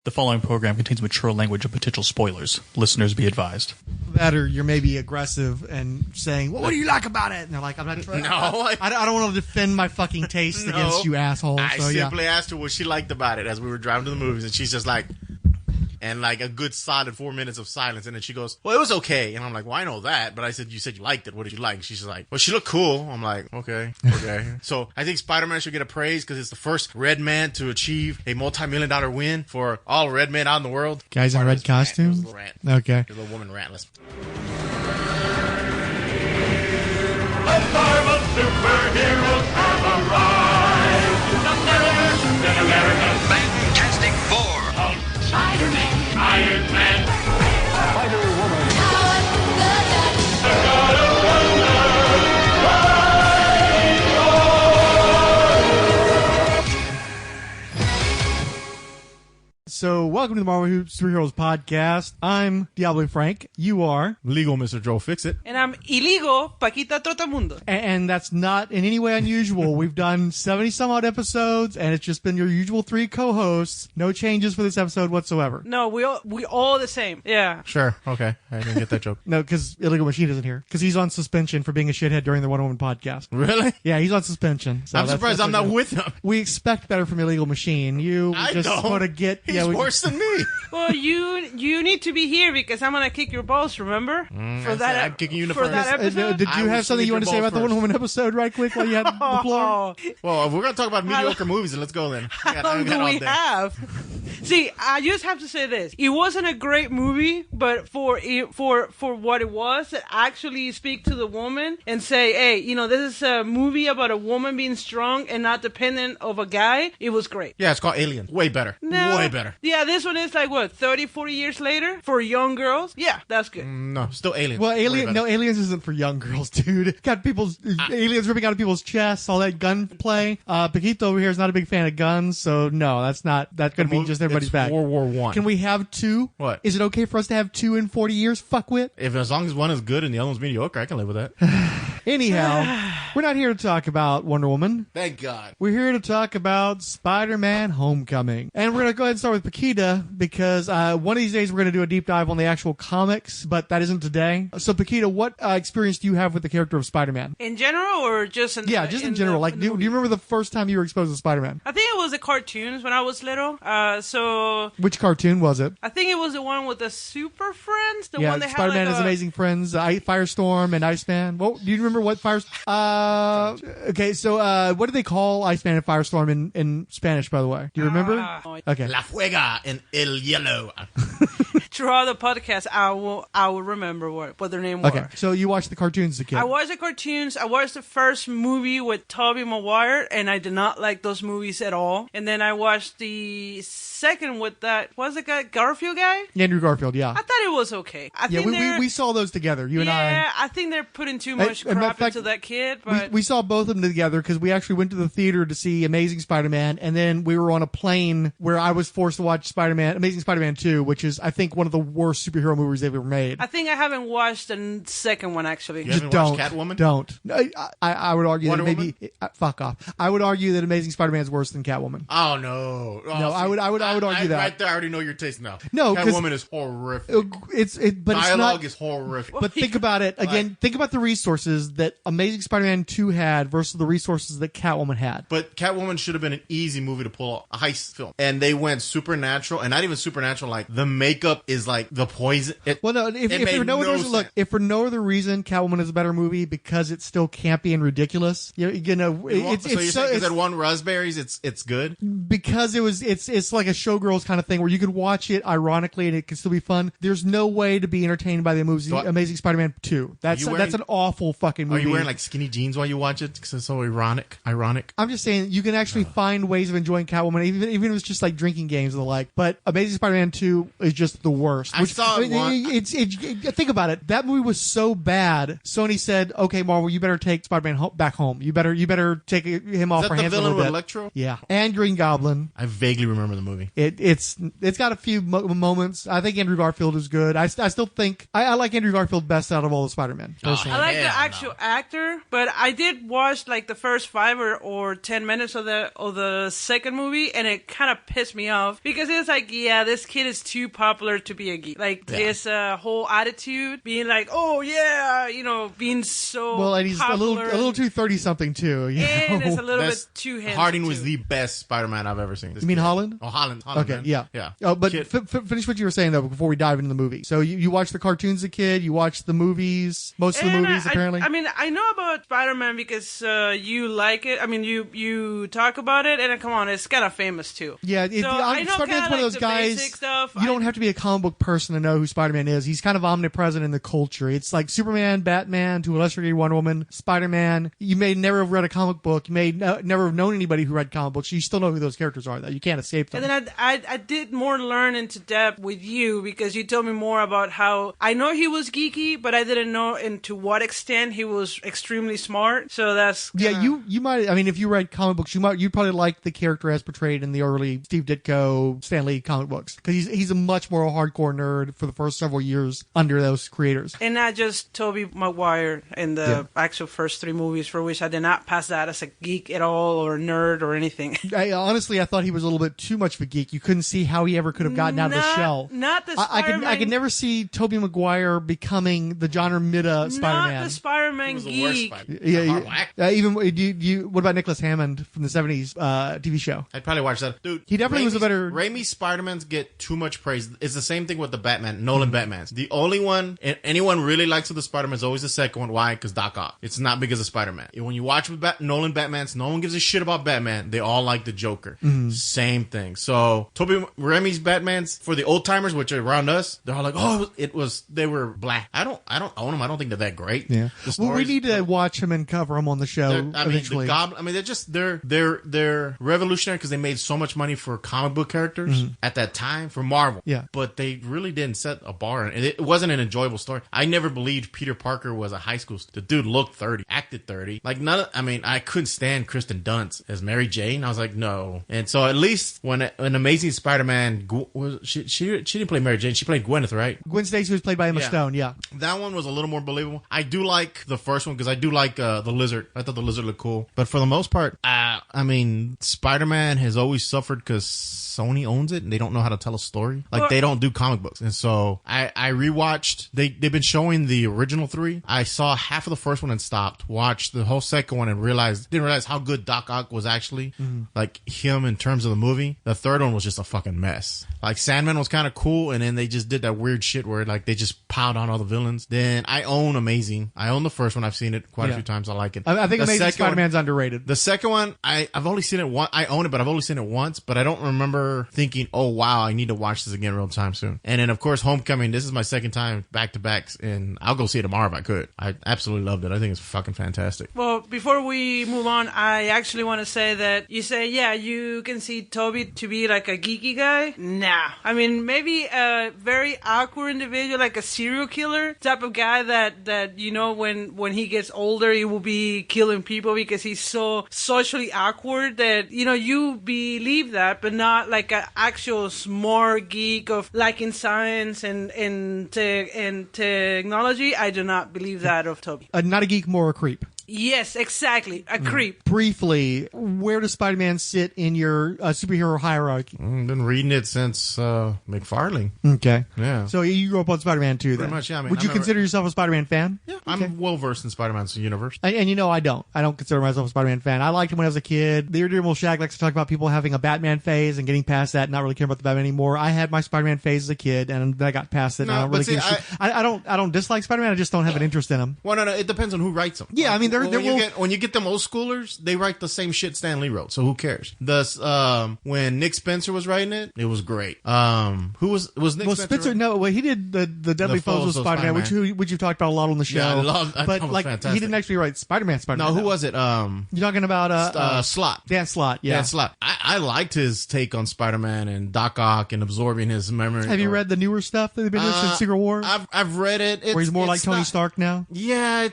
The following program contains mature language and potential spoilers. Listeners be advised. That or you're maybe aggressive and saying, well, what do you like about it? And they're like, I'm not trying. No. I don't want to defend my fucking taste against you, asshole. I simply asked her what she liked about it as we were driving to the movies, and she's just like, and like a good solid 4 minutes of silence, and then she goes, well, it was okay. And I'm like, well, I know that, but I said, you said you liked it. What did you like? And she's just like, well, she looked cool. I'm like, okay. So I think Spider-Man should get a praise because it's the first red man to achieve a multi-million-dollar win for all red men out in the world. Guys in red costumes? Okay. Okay. A little woman rantless. The Marvel superheroes have arrived. America. Fantastic Four. Hulk, Spider-Man, Iron Man, Spider-Woman, the God of So, welcome to the Marvel Superheroes Podcast. I'm Diabolu Frank. You are. Legal Mr. Joe Fixit. And I'm illegal Pekita Trotamundos. And that's not in any way unusual. We've done 70-some-odd episodes, and it's just been your usual three co-hosts. No changes for this episode whatsoever. No, we all the same. Yeah. Sure. Okay. I didn't get that joke. No, because Illegal Machine isn't here. Because he's on suspension for being a shithead during the One Woman podcast. Really? Yeah, he's on suspension. So I'm surprised I'm not with him. We expect better from Illegal Machine. You I just don't. want to get... He's worse than me. Well, you need to be here because I'm gonna kick your balls. Remember? I'm kicking you in the for first. that episode. Did you have something you want to say about the One Woman episode right quick while you had the floor? Well, if we're going to talk about mediocre movies, then let's go then. How long do we have? See, I just have to say this. It wasn't a great movie, but for what it was, it actually speak to the woman and say, hey, this is a movie about a woman being strong and not dependent of a guy. It was great. Yeah, it's called Alien. Way better. No. Way better. Yeah, this one is like, 30, 40 years later for young girls? Yeah, that's good. No, still Alien. Well, Aliens isn't for young girls, dude. Got people's aliens ripping out of people's chests, all that gunplay. Pekita over here is not a big fan of guns, so no, that's going to be just everybody's it's back. World War I. Can we have two? What? Is it okay for us to have two in 40 years? Fuckwit. As long as one is good and the other one's mediocre, I can live with that. Anyhow, we're not here to talk about Wonder Woman. Thank God. We're here to talk about Spider-Man Homecoming. And we're going to go ahead and start with Pekita because one of these days we're going to do a deep dive on the actual comics, but that isn't today. So, Pekita, what experience do you have with the character of Spider-Man? In general or just in just in general. Do you remember the first time you were exposed to Spider-Man? I think it was the cartoons when I was little. Which cartoon was it? I think it was the one with the Super Friends. The one that Spider-Man had has amazing friends, Firestorm and Iceman. Well, do you remember what okay, so what do they call Iceman and Firestorm in Spanish, by the way? Do you remember? Okay. La Fuega and El Hielo. Throughout the podcast, I will remember what their name was. Okay, so you watched the cartoons as a kid. I watched the cartoons. I watched the first movie with Tobey Maguire, and I did not like those movies at all. And then I watched the second with that, what's the guy, Garfield guy? Andrew Garfield, yeah. I thought it was okay. We saw those together, you and I. Yeah, I think they're putting too much crap into that kid. But we saw both of them together because we actually went to the theater to see Amazing Spider-Man, and then we were on a plane where I was forced to watch Amazing Spider-Man 2, which is, I think, one of the worst superhero movies they've ever made. I think I haven't watched the second one, actually. You haven't watched Catwoman? Don't. I would argue Wonder that maybe... fuck off. I would argue that Amazing Spider-Man is worse than Catwoman. Oh, no. No, I would argue that. Right there, I already know your taste now. No, Catwoman is horrific. But Dialogue is horrific. But think about it. Again, think about the resources that Amazing Spider-Man 2 had versus the resources that Catwoman had. But Catwoman should have been an easy movie to pull off, a heist film. And they went supernatural, and not even supernatural, like the makeup is like the poison. If for no other reason, Catwoman is a better movie because it's still campy and ridiculous. So you're saying because it won raspberries, it's good? Because it's like a showgirls kind of thing where you could watch it ironically and it can still be fun. There's no way to be entertained by the Amazing Spider-Man 2. That's an awful fucking movie. Are you wearing like skinny jeans while you watch it? Because it's so ironic. I'm just saying you can actually find ways of enjoying Catwoman, even if it's just like drinking games and the like. But Amazing Spider-Man 2 is just the worst. I saw it think about it. That movie was so bad. Sony said, "Okay, Marvel, you better take Spider-Man back home. You better take him off Is our that the hands a villain little with bit." Electro? Yeah, and Green Goblin. I vaguely remember the movie. It's got a few moments. I think Andrew Garfield is good. I still think I like Andrew Garfield best out of all the Spider-Man. Personally. I like Hell the actual actor, but I did watch like the first 5 or 10 minutes of the second movie, and it kind of pissed me off because it's like, yeah, this kid is too popular to be a geek. Like his whole attitude, being like, oh yeah, being so well, and he's popular, a little too 30-something too. and it's a little That's- bit too handsome. Harding was too. the best Spider-Man I've ever seen. You mean Holland? Oh, Holland. Okay, man. yeah. Yeah. Oh, but Kid- finish what you were saying though before we dive into the movie. So you watched the cartoons as a kid. You watched the movies, most of the And movies apparently. I mean, I know about Spider-Man because you like it. I mean, you talk about it, and come on, it's kind of famous too. Yeah, I know Spider-Man's kinda one of those like the guys. basic stuff. You don't have to be a comic book person to know who Spider-Man is. He's kind of omnipresent in the culture. It's like Superman, Batman, to a lesser degree Wonder Woman, Spider-Man. You may never have read a comic book. You may never have known anybody who read comic books. You still know who those characters are, though. You can't escape them. And then I did more learn into depth with you because you told me more about how I know he was geeky, but I didn't know to what extent he was extremely smart. So that's Yeah, you might. I mean, if you read comic books, you'd probably like the character as portrayed in the early Steve Ditko, Stan Lee comic books because he's a much more hardcore nerd for the first several years under those creators. And not just Tobey Maguire in the actual first 3 movies, for which I did not pass that as a geek at all or a nerd or anything. Honestly, I thought he was a little bit too much of a geek. You couldn't see how he ever could have gotten out of the shell. Not the I Spider-Man. could never see Tobey Maguire becoming the John Romita Spider-Man. Not the Spider-Man was the worst geek. Spider-Man. Yeah, even what about Nicholas Hammond from the 70s TV show? I'd probably watch that. Dude, He definitely was a better- Raimi's Spider-Mans get too much praise. It's the same thing with the Batman, Nolan Batmans. The only one anyone really likes of the Spider-Man is always the second one. Why? Because Doc Ock. It's not because of Spider-Man. When you watch with Nolan Batmans, no one gives a shit about Batman. They all like the Joker. Same thing. So, Raimi's Batmans, for the old timers, which are around us, they're all like, oh, they were black. I don't own them. I don't think they're that great. Yeah. The Well, we stories- need to watch him and cover him on the show eventually. they're revolutionary because they made so much money for comic book characters at that time for Marvel. Yeah. But they really didn't set a bar, and it wasn't an enjoyable story. I never believed Peter Parker was a high school. The dude looked 30, acted 30. Like I couldn't stand Kristen Dunst as Mary Jane. I was like, no. And so at least when an Amazing Spider-Man she didn't play Mary Jane. She played Gwyneth, right? Gwen Stacy was played by Emma Stone. Yeah. That one was a little more believable. I do like the first one because I do like the Lizard. I thought the Lizard looked cool. But for the most part, Spider-Man has always suffered because Sony owns it and they don't know how to tell a story. Like, they don't do comic books. And so I rewatched. They've been showing the original 3. I saw half of the first one and stopped. Watched the whole second one and didn't realize how good Doc Ock was actually. Like, him in terms of the movie. The third one was just a fucking mess. Like, Sandman was kind of cool, and then they just did that weird shit where, like, they just piled on all the villains. Then I own Amazing. I own the first one. I've seen it quite a few times. I like it. I think The Amazing second Spider-Man's underrated. The second one, I've only seen it once. I own it, but I've only seen it once. But I don't remember thinking, oh, wow, I need to watch this again real time soon. And then, of course, Homecoming. This is my second time back-to-backs, and I'll go see it tomorrow if I could. I absolutely loved it. I think it's fucking fantastic. Well, before we move on, I actually want to say that you say, yeah, you can see Toby to be like a geeky guy. Nah. I mean, maybe a very awkward individual, like a serial killer type of guy that when he gets older, he will be killing people because he's so socially awkward that, you believe that, but not like an actual smart geek of liking science and technology. I do not believe that of Toby. Not a geek, more a creep. Yes, exactly. A creep. Briefly, where does Spider-Man sit in your superhero hierarchy? I've been reading it since McFarlane. Okay. Yeah. So you grew up on Spider-Man too, then? Pretty much, yeah. I mean, Would you consider yourself a Spider-Man fan? Yeah, I'm well-versed in Spider-Man's universe. And I don't. I don't consider myself a Spider-Man fan. I liked him when I was a kid. The Irredeemable Shag likes to talk about people having a Batman phase and getting past that and not really caring about the Batman anymore. I had my Spider-Man phase as a kid, and then I got past it, and I don't really give a shit. I don't dislike Spider-Man, I just don't have an interest in him. Well, no, it depends on who writes them. Yeah, I mean, when you get them old schoolers, they write the same shit Stan Lee wrote. So who cares? When Nick Spencer was writing it, it was great. Who was Nick Spencer? No, well, he did the Deadly Foes of Spider-Man, which you've talked about a lot on the show. Yeah, but like fantastic. he didn't actually write Spider-Man. No, who was it? You're talking about Slott. Dan Slott. Yeah, Dan Slott. I liked his take on Spider-Man and Doc Ock and absorbing his memory. Have you read the newer stuff that they've been doing since Secret War? I've read it. Where he's more like Tony Stark now. Yeah,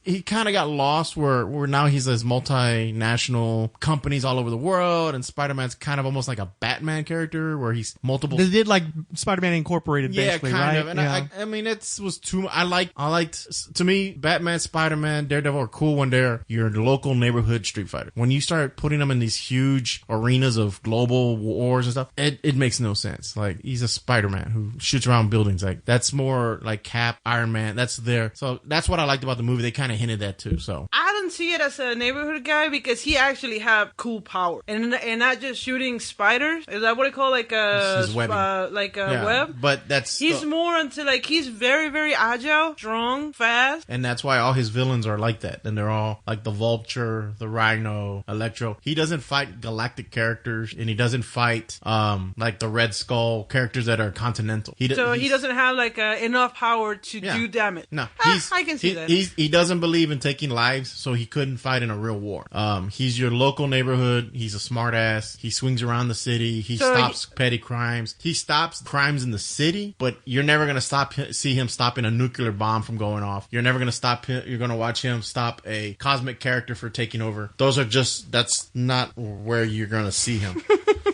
he kind of got lost where now he's this multinational companies all over the world, and Spider-Man's kind of almost like a Batman character where he's multiple. They did like Spider-Man Incorporated, basically, kind right? of. And I mean, it was too. I liked to me, Batman, Spider-Man, Daredevil are cool when they're your local neighborhood Street Fighter. When you start putting them in these huge arenas of global wars and stuff, it makes no sense. Like, he's a Spider-Man who shoots around buildings. Like, that's more like Cap, Iron Man. That's there. So that's what I liked about the movie. They kind of hinted that too. So I didn't see it as a neighborhood guy because he actually had cool power and not just shooting spiders. Is that what they call like a web? But he's more into like he's very, very agile, strong, fast, and that's why all his villains are like that. And they're all like the Vulture, the Rhino, Electro. He doesn't fight galactic characters, and he doesn't fight like the Red Skull characters that are continental. He doesn't have like enough power to do damage. No, I can see that. He doesn't believe in taking lives, so he couldn't fight in a real war. He's your local neighborhood. He's a smart ass. He swings around the city. He stops petty crimes. He stops crimes in the city, but you're never gonna see him stopping a nuclear bomb from going off. You're never gonna stop him. You're gonna watch him stop a cosmic character for taking over. That's not where you're gonna see him.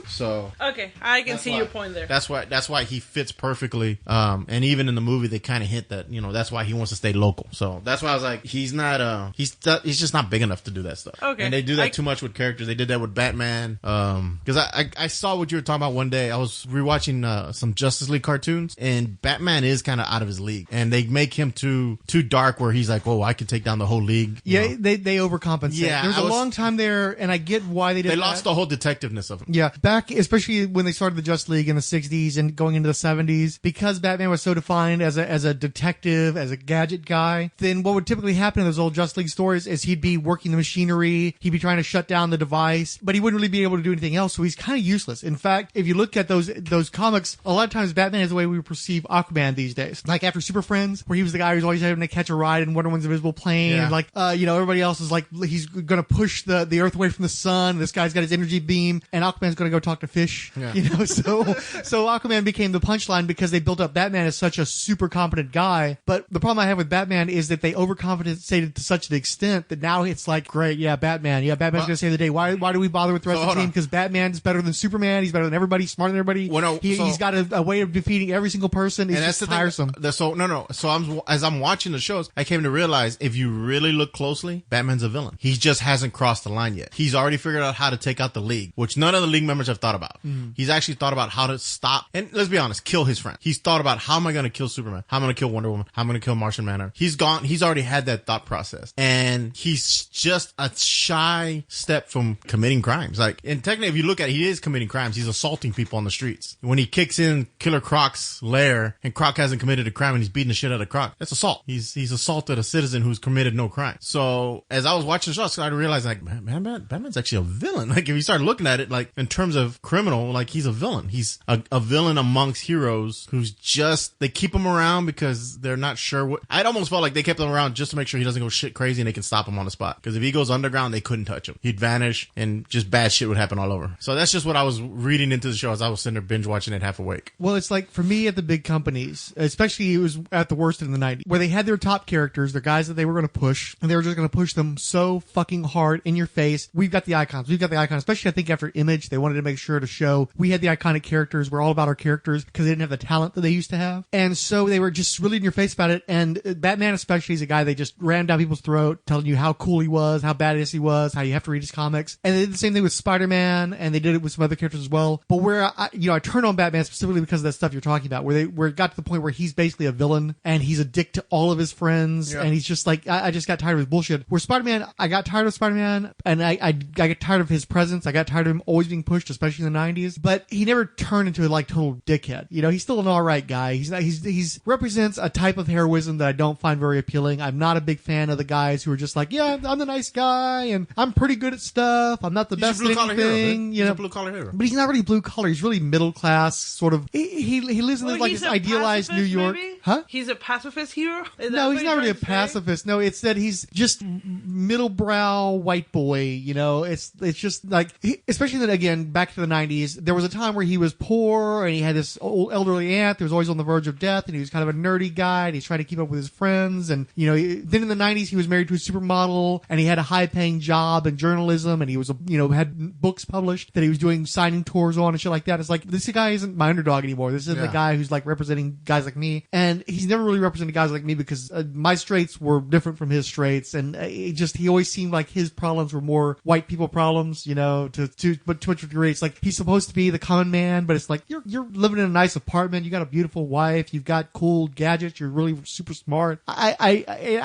So okay, I can see your point there. That's why he fits perfectly. And even in the movie, they kind of hint that that's why he wants to stay local. So that's why I was like, he's just not big enough to do that stuff. Okay, and they do that too much with characters. They did that with Batman. Because I saw what you were talking about one day. I was rewatching some Justice League cartoons, and Batman is kind of out of his league, and they make him too dark where he's like, I can take down the whole league. Yeah, they overcompensate. Yeah, there was a long time there, and I get why they did. They lost the whole detectiveness of him. Yeah, back especially when they started the Justice League in the 60s and going into the 70s, because Batman was so defined as a detective, as a gadget guy. Then what would typically happen in those old Justice League stories is he'd be working the machinery, he'd be trying to shut down the device, but he wouldn't really be able to do anything else. So he's kind of useless. In fact, if you look at those comics, a lot of times Batman is the way we perceive Aquaman these days. Like after Super Friends, where he was the guy who's always having to catch a ride in Wonder Woman's invisible plane. Yeah. And like, everybody else is like, he's going to push the Earth away from the sun. This guy's got his energy beam, and Aquaman's going to go talk to fish. Yeah. So Aquaman became the punchline because they built up Batman as such a super competent guy. But the problem I have with Batman is that they overcompensated to such an extent that now it's like, great, Batman. Yeah, Batman's going to save the day. Why do we bother with the rest of the team? Because Batman's better than Superman. He's better than everybody. Smarter than everybody. He's got a way of defeating every single person. It's just tiresome. So as I'm watching the shows, I came to realize if you really look closely, Batman's a villain. He just hasn't crossed the line yet. He's already figured out how to take out the League, which none of the League members have thought about. He's actually thought about how to stop, and let's be honest, kill his friend. He's thought about, how am I going to kill Superman? How am I going to kill Wonder Woman? How am I going to kill Martian Manhunter? He's already had that thought process. And he's just a shy step from committing crimes. Like, and technically, if you look at it, he is committing crimes. He's assaulting people on the streets. When he kicks in Killer Croc's lair, and Croc hasn't committed a crime, and he's beating the shit out of Croc, that's assault. He's assaulted a citizen who's committed no crime. So, as I was watching the show, I started realizing, like, man, Batman's actually a villain. Like, if you start looking at it, like, in terms of criminal, like, he's a villain. He's a villain amongst heroes who's just, they keep him around because they're not sure what. I'd almost felt like they kept him around just to make sure he doesn't go shit crazy and they can stop him on the spot. Because if he goes underground, they couldn't touch him. He'd vanish and just bad shit would happen all over. So that's just what I was reading into the show as I was sitting there binge watching it half awake. Well, it's like, for me, at the big companies, especially it was at the worst in the 90s, where they had their top characters, their guys that they were going to push, and they were just going to push them so fucking hard in your face. We've got the icons, especially I think after Image, they wanted to make sure to show we had the iconic characters, we're all about our characters, because they didn't have the talent that they used to have. And so they were just really in your face about it, and Batman especially is a guy they just ran down people's throat, telling you how cool he was, how badass he was, how you have to read his comics. And they did the same thing with Spider-Man, and they did it with some other characters as well. But where I turned on Batman specifically because of that stuff you're talking about, where it got to the point where he's basically a villain, and he's a dick to all of his friends, and he's just like, I just got tired of his bullshit. Where Spider-Man, I got tired of Spider-Man, and I got tired of his presence. I got tired of him always being pushed, especially especially in the 90s. But he never turned into like total dickhead. You know, he's still an alright guy. He's represents a type of heroism that I don't find very appealing. I'm not a big fan of the guys who are just like, yeah, I'm the nice guy and I'm pretty good at stuff. I'm not the best at anything. He's a blue collar hero. But he's not really blue collar. He's really middle class, sort of. He lives in like this idealized New York. Maybe? Huh? He's a pacifist hero? No, he's not really a pacifist. No, it's that he's just middle brow white boy. You know, it's just like, especially that again back to the 90s. There was a time where he was poor and he had this old elderly aunt that was always on the verge of death, and he was kind of a nerdy guy. And he's trying to keep up with his friends, and you know, then in the 90s he was married to a supermodel, and he had a high paying job in journalism, and he was had books published that he was doing signing tours on and shit like that. It's like, this guy isn't my underdog anymore. This isn't the guy who's like representing guys like me, and he's never really represented guys like me because my straights were different from his straights, and he always seemed like his problems were more white people problems, you know, to much degree. It's like he's supposed to be the common man, but it's like you're living in a nice apartment, you got a beautiful wife, you've got cool gadgets, you're really super smart. I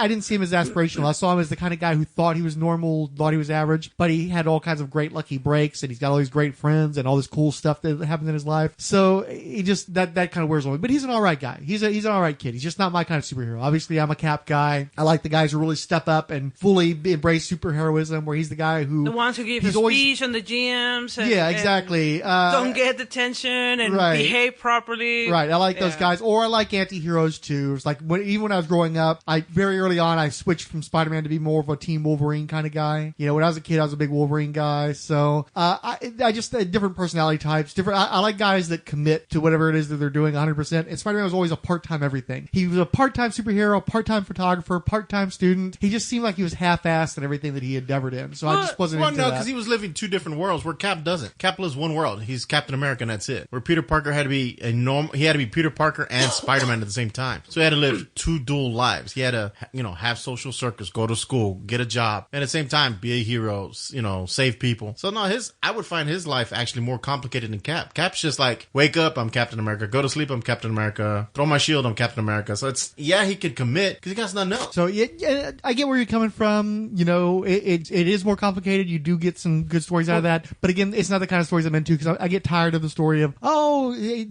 didn't see him as aspirational. I saw him as the kind of guy who thought he was normal, thought he was average, but he had all kinds of great lucky breaks, and he's got all these great friends and all this cool stuff that happens in his life. So he just that kind of wears on me. But he's an alright guy. He's an alright kid. He's just not my kind of superhero. Obviously, I'm a Cap guy. I like the guys who really step up and fully embrace superheroism, where he's the guy who the ones who give a speech on the GMs. And, yeah, exactly. Don't get detention and behave properly. Right. I like those guys. Or I like anti-heroes too. It's like even when I was growing up, very early on I switched from Spider-Man to be more of a Team Wolverine kind of guy. You know, when I was a kid, I was a big Wolverine guy. So I just different personality types. I like guys that commit to whatever it is that they're doing 100%. And Spider-Man was always a part-time everything. He was a part-time superhero, part-time photographer, part-time student. He just seemed like he was half-assed in everything that he endeavored in. So I just wasn't into that. Well, no, because he was living two different worlds where Cap doesn't. Cap lives one world. He's Captain America and that's it. Where Peter Parker had to be he had to be Peter Parker and Spider-Man at the same time. So he had to live two dual lives. He had to, have social circus, go to school, get a job, and at the same time be a hero, save people. So no, I would find his life actually more complicated than Cap. Cap's just like, wake up, I'm Captain America. Go to sleep, I'm Captain America. Throw my shield, I'm Captain America. So he could commit because he got nothing else. So yeah, I get where you're coming from. You know, it is more complicated. You do get some good stories out of that. But again, it's not the kind of stories I'm into because I get tired of the story of,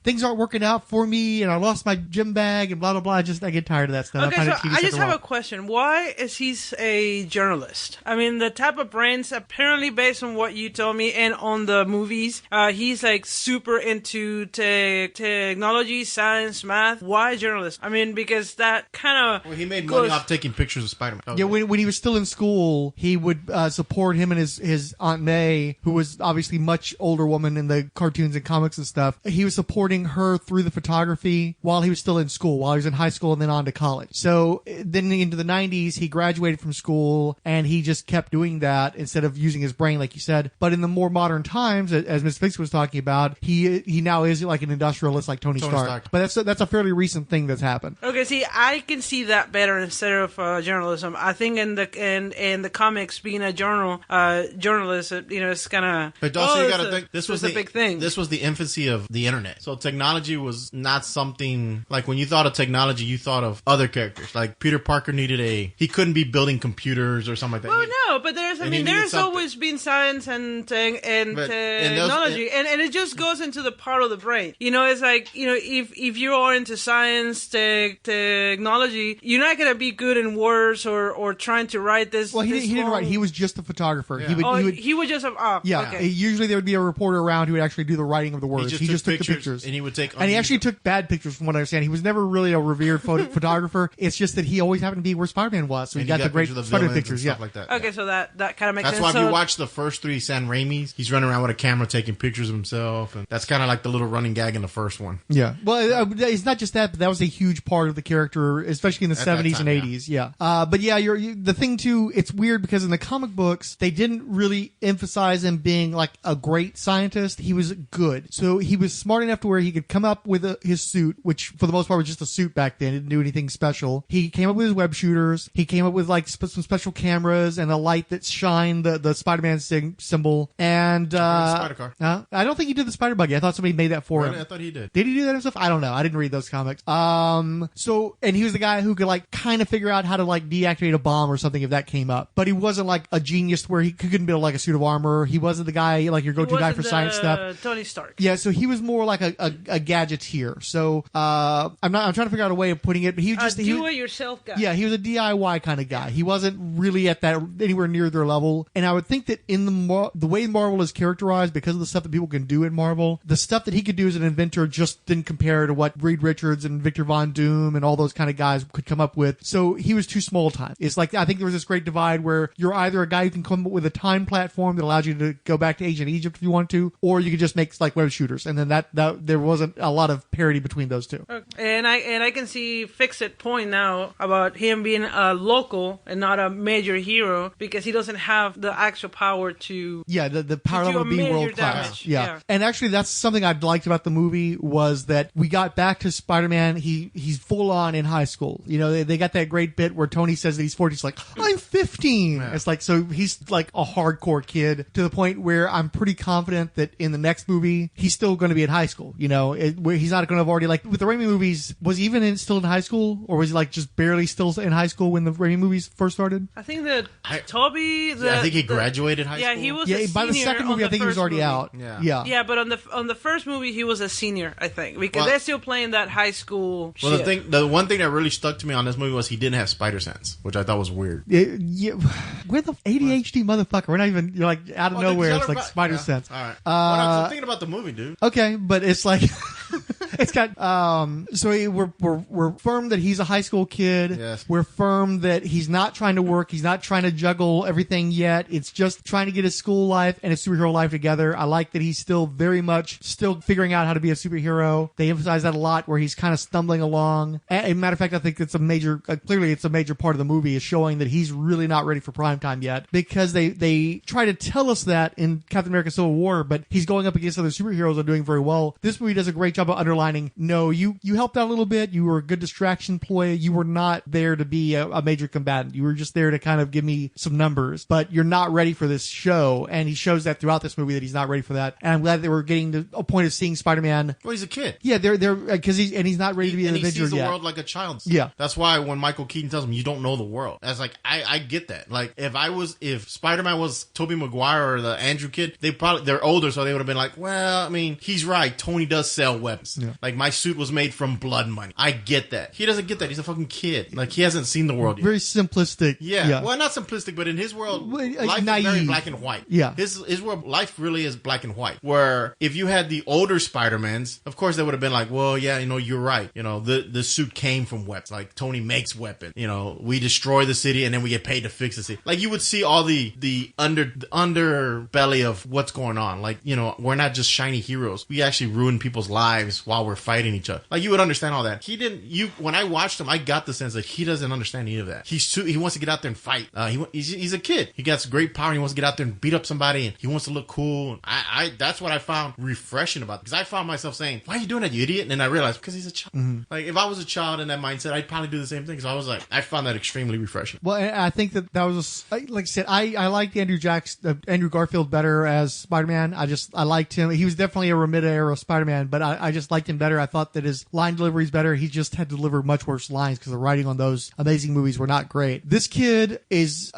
things aren't working out for me and I lost my gym bag and blah, blah, blah. I get tired of that stuff. Okay, I just have a question. Why is he a journalist? I mean, the type of brains, apparently based on what you told me and on the movies, he's like super into technology, science, math. Why journalist? I mean, because that kind of... Well, he made money off taking pictures of Spider-Man. Yeah, when he was still in school, he would support him and his Aunt May, who was obviously much older woman in the cartoons and comics and stuff. He was supporting her through the photography while he was still in school, while he was in high school and then on to college. So then into the 90s, he graduated from school and he just kept doing that instead of using his brain, like you said. But in the more modern times, as Ms. Fixit was talking about, he now is like an industrialist like Tony Stark. But that's a fairly recent thing that's happened. Okay, see, I can see that better instead of journalism. I think in the comics, being a journalist, it's kind of... But also you got to think, this was a big thing. This was the infancy of the internet. So technology was not something, like when you thought of technology, you thought of other characters. Like Peter Parker he couldn't be building computers or something like that. Well, no, but there's always been science and technology, and it just goes into the part of the brain. It's like, if you are into science, technology, you're not going to be good in words or trying to write this. Well, he didn't write. He was just a photographer. Yeah. He would just have... yeah. Okay. Usually there would be a reporter around who would actually do the writing of the words. He just took the pictures. And he would take... And he actually took bad pictures from what I understand. He was never really a revered photographer. It's just that he always happened to be where Spider-Man was. So he got the great Spider-Man pictures. Stuff like that. Okay, so that kind of makes sense. That's why if you watch the first three San Raimis, he's running around with a camera taking pictures of himself. And that's kind of like the little running gag in the first one. Yeah. Well, it's not just that, but that was a huge part of the character, especially in the 70s and 80s. Yeah. But yeah, the thing too, it's weird because in the comic books, they didn't really emphasize him being like a great scientist. He was good. So he was smart enough to where he could come up with his suit, which for the most part was just a suit back then. It didn't do anything special. He came up with his web shooters. He came up with like some special cameras and a light that shined the Spider-Man symbol. And Spider car. I don't think he did the Spider Buggy. I thought somebody made that for him. I thought he did. Did he do that himself? I don't know. I didn't read those comics. And he was the guy who could like kind of figure out how to like deactivate a bomb or something if that came up. But he wasn't like a genius where he couldn't build like a suit of armor. He wasn't the guy like your go-to guy for science stuff. Tony Stark. Yeah, so he was more like a gadgeteer. So I'm trying to figure out a way of putting it, but he was just do-it-yourself guy. Yeah, he was a DIY kind of guy. He wasn't really at that anywhere near their level. And I would think that in the way Marvel is characterized, because of the stuff that people can do in Marvel, the stuff that he could do as an inventor just didn't compare to what Reed Richards and Victor Von Doom and all those kind of guys could come up with. So he was too small time. It's like I think there was this great divide where you're either a guy who can come up with a time platform that allows you to go back to ancient Egypt if you want to, or you could just make like web shooters. And then that there wasn't a lot of parity between those two. Okay. And I can see Fixit point now about him being a local and not a major hero because he doesn't have the actual power to the power level of being world class. Yeah. And actually that's something I liked about the movie was that we got back to Spider-Man. He's full on in high school. You know, they got that great bit where Tony says that he's 40. He's like, I'm 15. Yeah. It's like, so he's like a hardcore kid to the point where I'm pretty confident that in the next movie, he's still going to be in high school. You know, where he's not going to have already, like with the Raimi movies, was he even still in high school, or was he like just barely still in high school when the Raimi movies first started? I think that Toby, I think he graduated high school. Yeah, he was a by the second movie, I think he was already out. Yeah, but on the first movie, he was a senior, I think, because they're still playing that high school Well, shit. the one thing that really stuck to me on this movie was he didn't have spider sense, which I thought was weird. We're the ADHD motherfucker. We're not even, you're like out of nowhere. It's like spider sense. All right. I'm thinking about the movie, dude. Okay, but it's like it's got so we're firm that he's a high school kid. Yes. We're firm that he's not trying to work. He's not trying to juggle everything yet. It's just trying to get his school life and his superhero life together. I like that he's still very much still figuring out how to be a superhero. They emphasize that a lot where he's kind of stumbling along. As a matter of fact, I think it's a major clearly it's a major part of the movie is showing that he's really not ready for primetime yet, because they try to tell us that in Captain America Civil War, but he's going up against other superheroes that are doing very well. This movie does a great job of underlining, no, you helped out a little bit. You were a good distraction ploy. You were not there to be a major combatant. You were just there to kind of give me some numbers, but you're not ready for this show. And he shows that throughout this movie that he's not ready for that. And I'm glad that we're getting to a point of seeing Spider-Man. Well, he's a kid. Yeah, they're because he's not ready to be an Avenger yet. He sees the world like a child. Yeah. That's why when Michael Keaton tells him you don't know the world, that's like, I get that. Like if Spider-Man was Tobey Maguire or the Andrew kid, they're older, so they would have been like, well, I mean, he's right. Tony does sell weapons. Yeah. Like my suit was made from blood money. I get that. He doesn't get that. He's a fucking kid. Like he hasn't seen the world yet. Very simplistic. Yeah. Well, not simplistic, but in his world, life naive. is very black and white. Yeah. His world, life really is black and white. Where if you had the older Spider-Mans, of course they would have been like, well, yeah, you're right. The suit came from weapons. Like Tony makes weapons. We destroy the city and then we get paid to fix the city. Like you would see all the underbelly of what's going on. Like, we're not just shiny heroes. We actually ruin people's lives while we're fighting each other. Like you would understand all that. When I watched him, I got the sense that he doesn't understand any of that. He wants to get out there and fight. He's a kid. He got great power. And he wants to get out there and beat up somebody and he wants to look cool. That's what I found refreshing about it. Because I found myself saying, why are you doing that, you idiot? And then I realized, because he's a child. Mm-hmm. Like if I was a child in that mindset, I'd probably do the same thing. So I was like, I found that extremely refreshing. Well, I think that was, like I said, I liked Andrew Garfield better as Spider-Man. I liked him. He was definitely a Romita era Spider-Man, but I just liked him better. I thought that his line delivery is better. He just had to deliver much worse lines because the writing on those amazing movies were not great. This kid is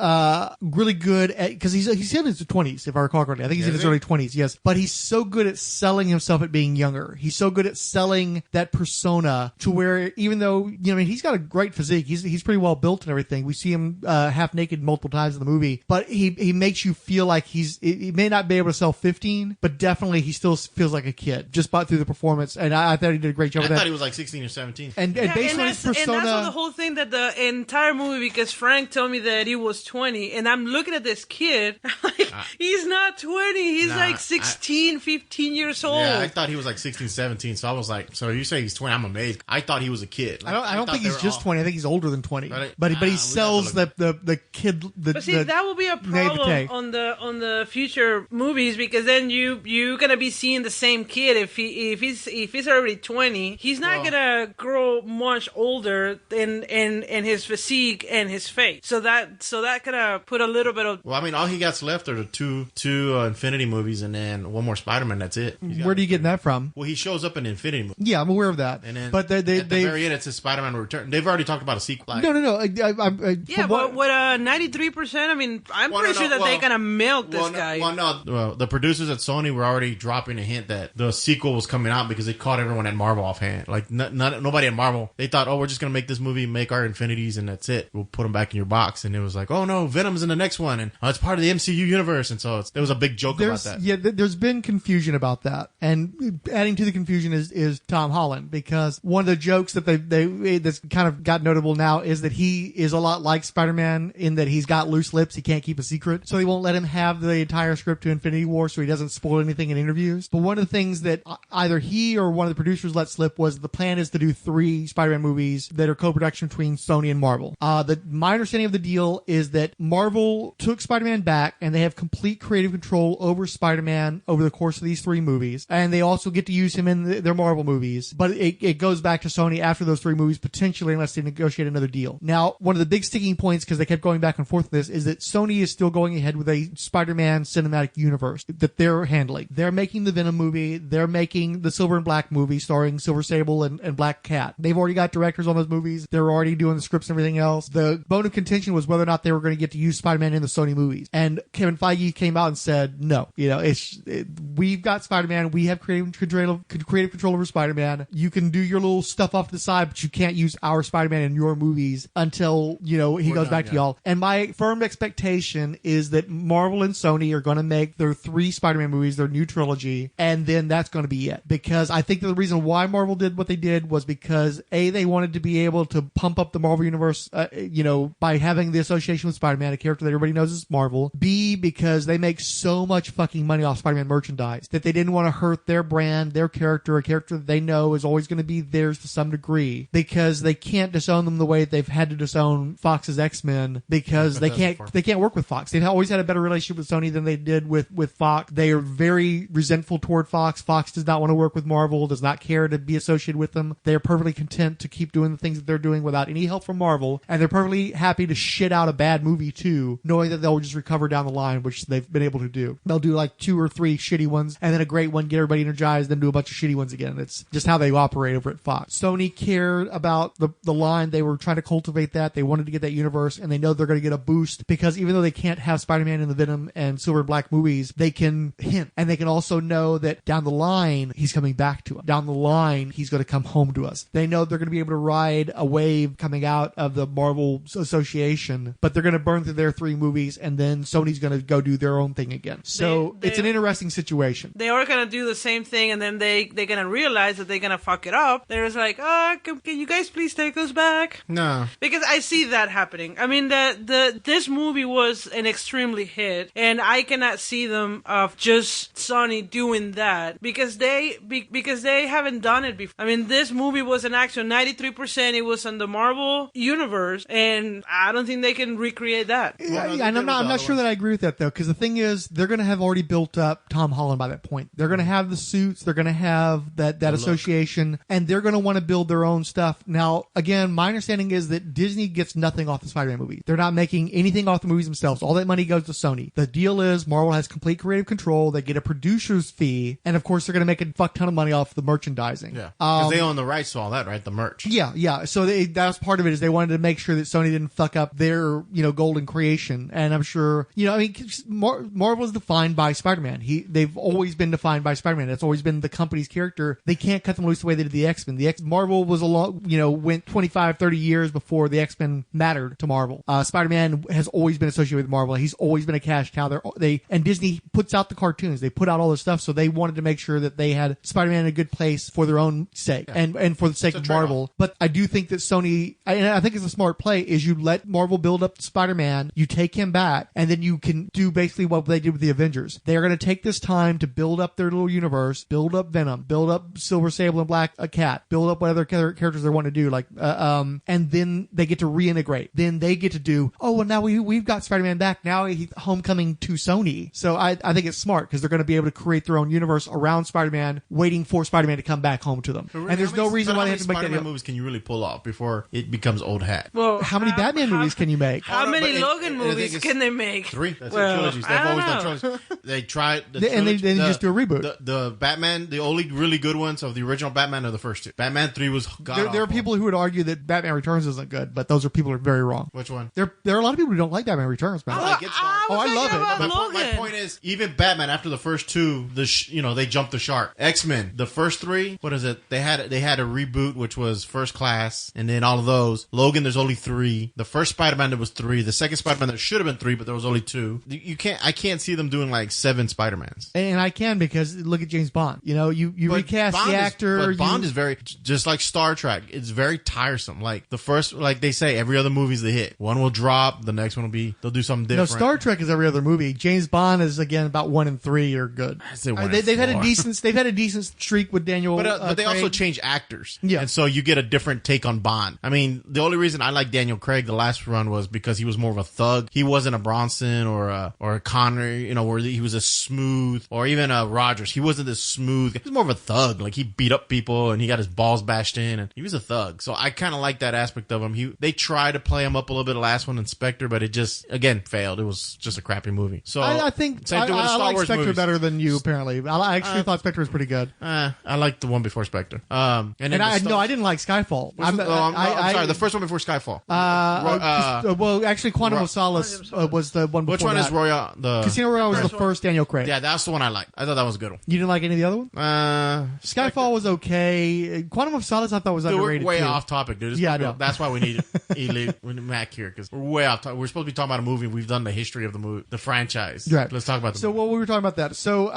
really good at, because he's in his 20s, if I recall correctly. I think he's in his early 20s, yes. But he's so good at selling himself at being younger. He's so good at selling that persona to where, even though, he's got a great physique. He's pretty well built and everything. We see him half naked multiple times in the movie, but he makes you feel like he may not be able to sell 15, but definitely he still feels like a kid just through the performance. And I thought he did a great job with that. I thought he was like 16 or 17. And based on his persona. And that's the whole thing, that the entire movie, because Frank told me that he was 20, and I'm looking at this kid, like, he's not 20. He's like 16, 15 years old. Yeah, I thought he was like 16, 17. So I was like, so you say he's 20? I'm amazed. I thought he was a kid. Like, I don't think he's just 20. I think he's older than 20. But he sells the kid. But see, that will be a problem on the future movies, because then you're gonna be seeing the same kid if he's already 20. He's not gonna grow much older in his physique and his face. So that could put a little bit of. Well, I mean, all he got left are the two Infinity movies and then one more Spider-Man. That's it. Where do you get that from? Well, he shows up in the Infinity movie. Yeah, I'm aware of that. And then but they at the very end, it's his Spider-Man Return. They've already talked about a sequel. No. Yeah, but with 93%, I mean, I'm pretty sure that they're gonna milk this guy. The producers at Sony were already dropping a hint that the sequel was coming out because they caught everyone at Marvel offhand. Like, nobody at Marvel. They thought, we're just gonna make this movie, make our Infinities, and that's it. We'll put them back in your box. And it was like, oh no, Venom's in the next one, and it's part of the MCU universe. And so there was a big joke about that. Yeah, there's been confusion about that, and adding to the confusion is Tom Holland, because one of the jokes that that's kind of got notable now is that he is a lot like Spider-Man in that he's got loose lips, he can't keep a secret, so they won't let him have the entire script to Infinity War, so he doesn't spoil anything in interviews. But one of the things that either he or one of the producers let slip was the plan is to do 3 Spider-Man movies that are co-production between Sony and Marvel. My understanding of the deal is that Marvel took Spider-Man back, and they have complete creative control over Spider-Man over the course of these 3 movies, and they also get to use him in their Marvel movies, but it goes back to Sony after those 3 movies, potentially, unless they negotiate another deal. Now, one of the big sticking points, because they kept going back and forth with this, is that Sony is still going ahead with a Spider-Man cinematic universe that they're handling. They're making the Venom movie, they're making the Silver and Black movie starring Silver Sable and Black Cat. They've already got directors on those movies, they're already doing the scripts and everything else. The bone of contention was whether or not they were going to get to use Spider-Man in the Sony movies. And Kevin Feige came out and said, no, we've got Spider-Man, we have creative control over Spider-Man. You can do your little stuff off to the side, but you can't use our Spider-Man in your movies until, he goes back to y'all. And my firm expectation is that Marvel and Sony are going to make their 3 Spider-Man movies, their new trilogy, and then that's going to be it. Because I think that the reason why Marvel did what they did was because, A, they wanted to be able to pump up the Marvel universe, by having the association with Spider-Man, a character that everybody knows is Marvel. B, because they make so much fucking money off Spider-Man merchandise that they didn't want to hurt their brand, their character, a character that they know is always going to be theirs to some degree, because they can't disown them the way they've had to disown Fox's X-Men, because they can't work with Fox. They've always had a better relationship with Sony than they did with Fox. They are very resentful toward Fox. Fox does not want to work with Marvel, does not care to be associated with them. They are perfectly content to keep doing the things that they're doing without any help from Marvel, and they're perfectly happy to shit out a bad movie too, knowing that they'll just recover down the line, which they've been able to do. They'll do like 2 or 3 shitty ones, and then a great one, get everybody energized, then do a bunch of shitty ones again. It's just how they operate over at Fox. Sony cared about the line. They were trying to cultivate that. They wanted to get that universe, and they know they're going to get a boost, because even though they can't have Spider-Man in the Venom and Silver and Black movies, they can hint, and they can also know that down the line, he's coming back to us. Down the line, he's going to come home to us. They know they're going to be able to ride a wave coming out of the Marvel Association, but they're going to burn through their 3 movies, and then Sony's going to go do their own thing again. So it's an interesting situation. They are going to do the same thing, and then they're going to realize that they're going to fuck it up. They're just like, can you guys please take us back? No. Because I see that happening. I mean, this movie was an extremely hit, and I cannot see them of just Sony doing that, because they haven't done it before. I mean, this movie was an actual 93%. It was in the Marvel universe, and I don't think they can recreate that. And I'm not sure that I agree with that, though, because the thing is, they're going to have already built up Tom Holland by that point. They're going to have the suits, they're going to have that association, and they're going to want to build their own stuff. Now, again, my understanding is that Disney gets nothing off the Spider-Man movie. They're not making anything off the movies themselves. All that money goes to Sony. The deal is Marvel has complete creative control. They get a producer's fee, and of course, they're going to make a fuck ton of money off the merchandising. Yeah, because they own the rights to all that, right? The merch. Yeah. So that's part of it, is they wanted to make sure that Sony didn't fuck up their, golden creation. And I'm sure, Marvel is defined by Spider-Man. They've always been defined by Spider-Man. That's always been the company's character. They can't cut them loose the way they did the X-Men. Marvel was went 25, 30 years before the X-Men mattered to Marvel. Spider-Man has always been associated with Marvel. He's always been a cash cow. And Disney puts out the cartoons. They put out all this stuff, so they wanted to make sure that they had Spider-Man in a good place for their own sake, and for the sake of Marvel. But I do think that Sony, and I think it's a smart play, is you let Marvel build up Spider-Man, you take him back, and then you can do basically what they did with the Avengers. They're going to take this time to build up their little universe, build up Venom, build up Silver Sable and Black Cat, build up what other characters they want to do, and then they get to reintegrate. Then they get to do, now we've got Spider-Man back. Now he's homecoming to Sony. So I think it's smart, because they're going to be able to create their own universe around Spider-Man, waiting for Spider-Man Spider-Man to come back home to them. Really, And there's no reason why they have to make that Spider-Man deal. movies can you really pull off before it becomes old hat? Well, How many Batman movies can you make? How no, many but Logan the thing movies is- can they make? 3. That's Well, trilogies. They've I don't always done know. trilogies. They tried the And they trilogy- just do a reboot. The Batman, the only really good ones of the original Batman are the first 2. Batman 3 was There are people who would argue that Batman Returns isn't good, but those are people who are very wrong. Which one? There are a lot of people who don't like Batman Returns, man. I like it. I Oh, I was love thinking it. about My Logan. point is, even Batman after the first 2, they jumped the shark. X-Men, the first 3, what is it? They had a reboot which was First Class, and then all of those. Logan, there's only 3. The first Spider-Man there was 3. The second Spider-Man there should have been 3, but there was only 2. I can't see them doing like 7 Spider-Mans. And I can because look at James Bond. You know, you But recast Bond the is- actor. but Bond is very, just like Star Trek, it's very tiresome. Like the first, like they say, every other movie's the hit. One will drop, the next one will be, they'll do something No, different. Star Trek is every other movie. James Bond is again about 1 and 3 are good. I say 1 and They've had a 4. decent streak with Daniel. But they also Craig. change actors. Yeah. And so you get a different take on Bond. I mean, the only reason I like Daniel Craig the last run was because he was more of a thug. He wasn't a Bronson or a Connery, you know, where he was a smooth, or even a Rogers. He wasn't this smooth. He was more of a thug. Like he beat up people and he got his balls bashed in and he was a thug. So I kind of like that aspect of him. They tried to play him up a little bit the last one in Spectre, but it just, again, failed. It was just a crappy movie. So I think same thing with the I Star like Wars Spectre movies. better than you. Apparently, I actually thought Spectre was pretty good. I like the one before Spectre. And then I didn't like Skyfall. I'm sorry, the first one before Skyfall. well, actually, Quantum of Solace was the one before Which one that. is Royale? Casino Royale was the first Daniel Craig. Yeah, that's the one I liked. I thought that was a good one. You didn't like any of the other ones? Skyfall was okay. Quantum of Solace I thought was Dude, underrated we're way too. off topic, dude. Yeah, I know. That's why we need we need Mac here, because we're way off topic. We're supposed to be talking about a movie. We've done the history of the movie, the franchise. Right. Let's talk about the So movie. what we were talking about that. So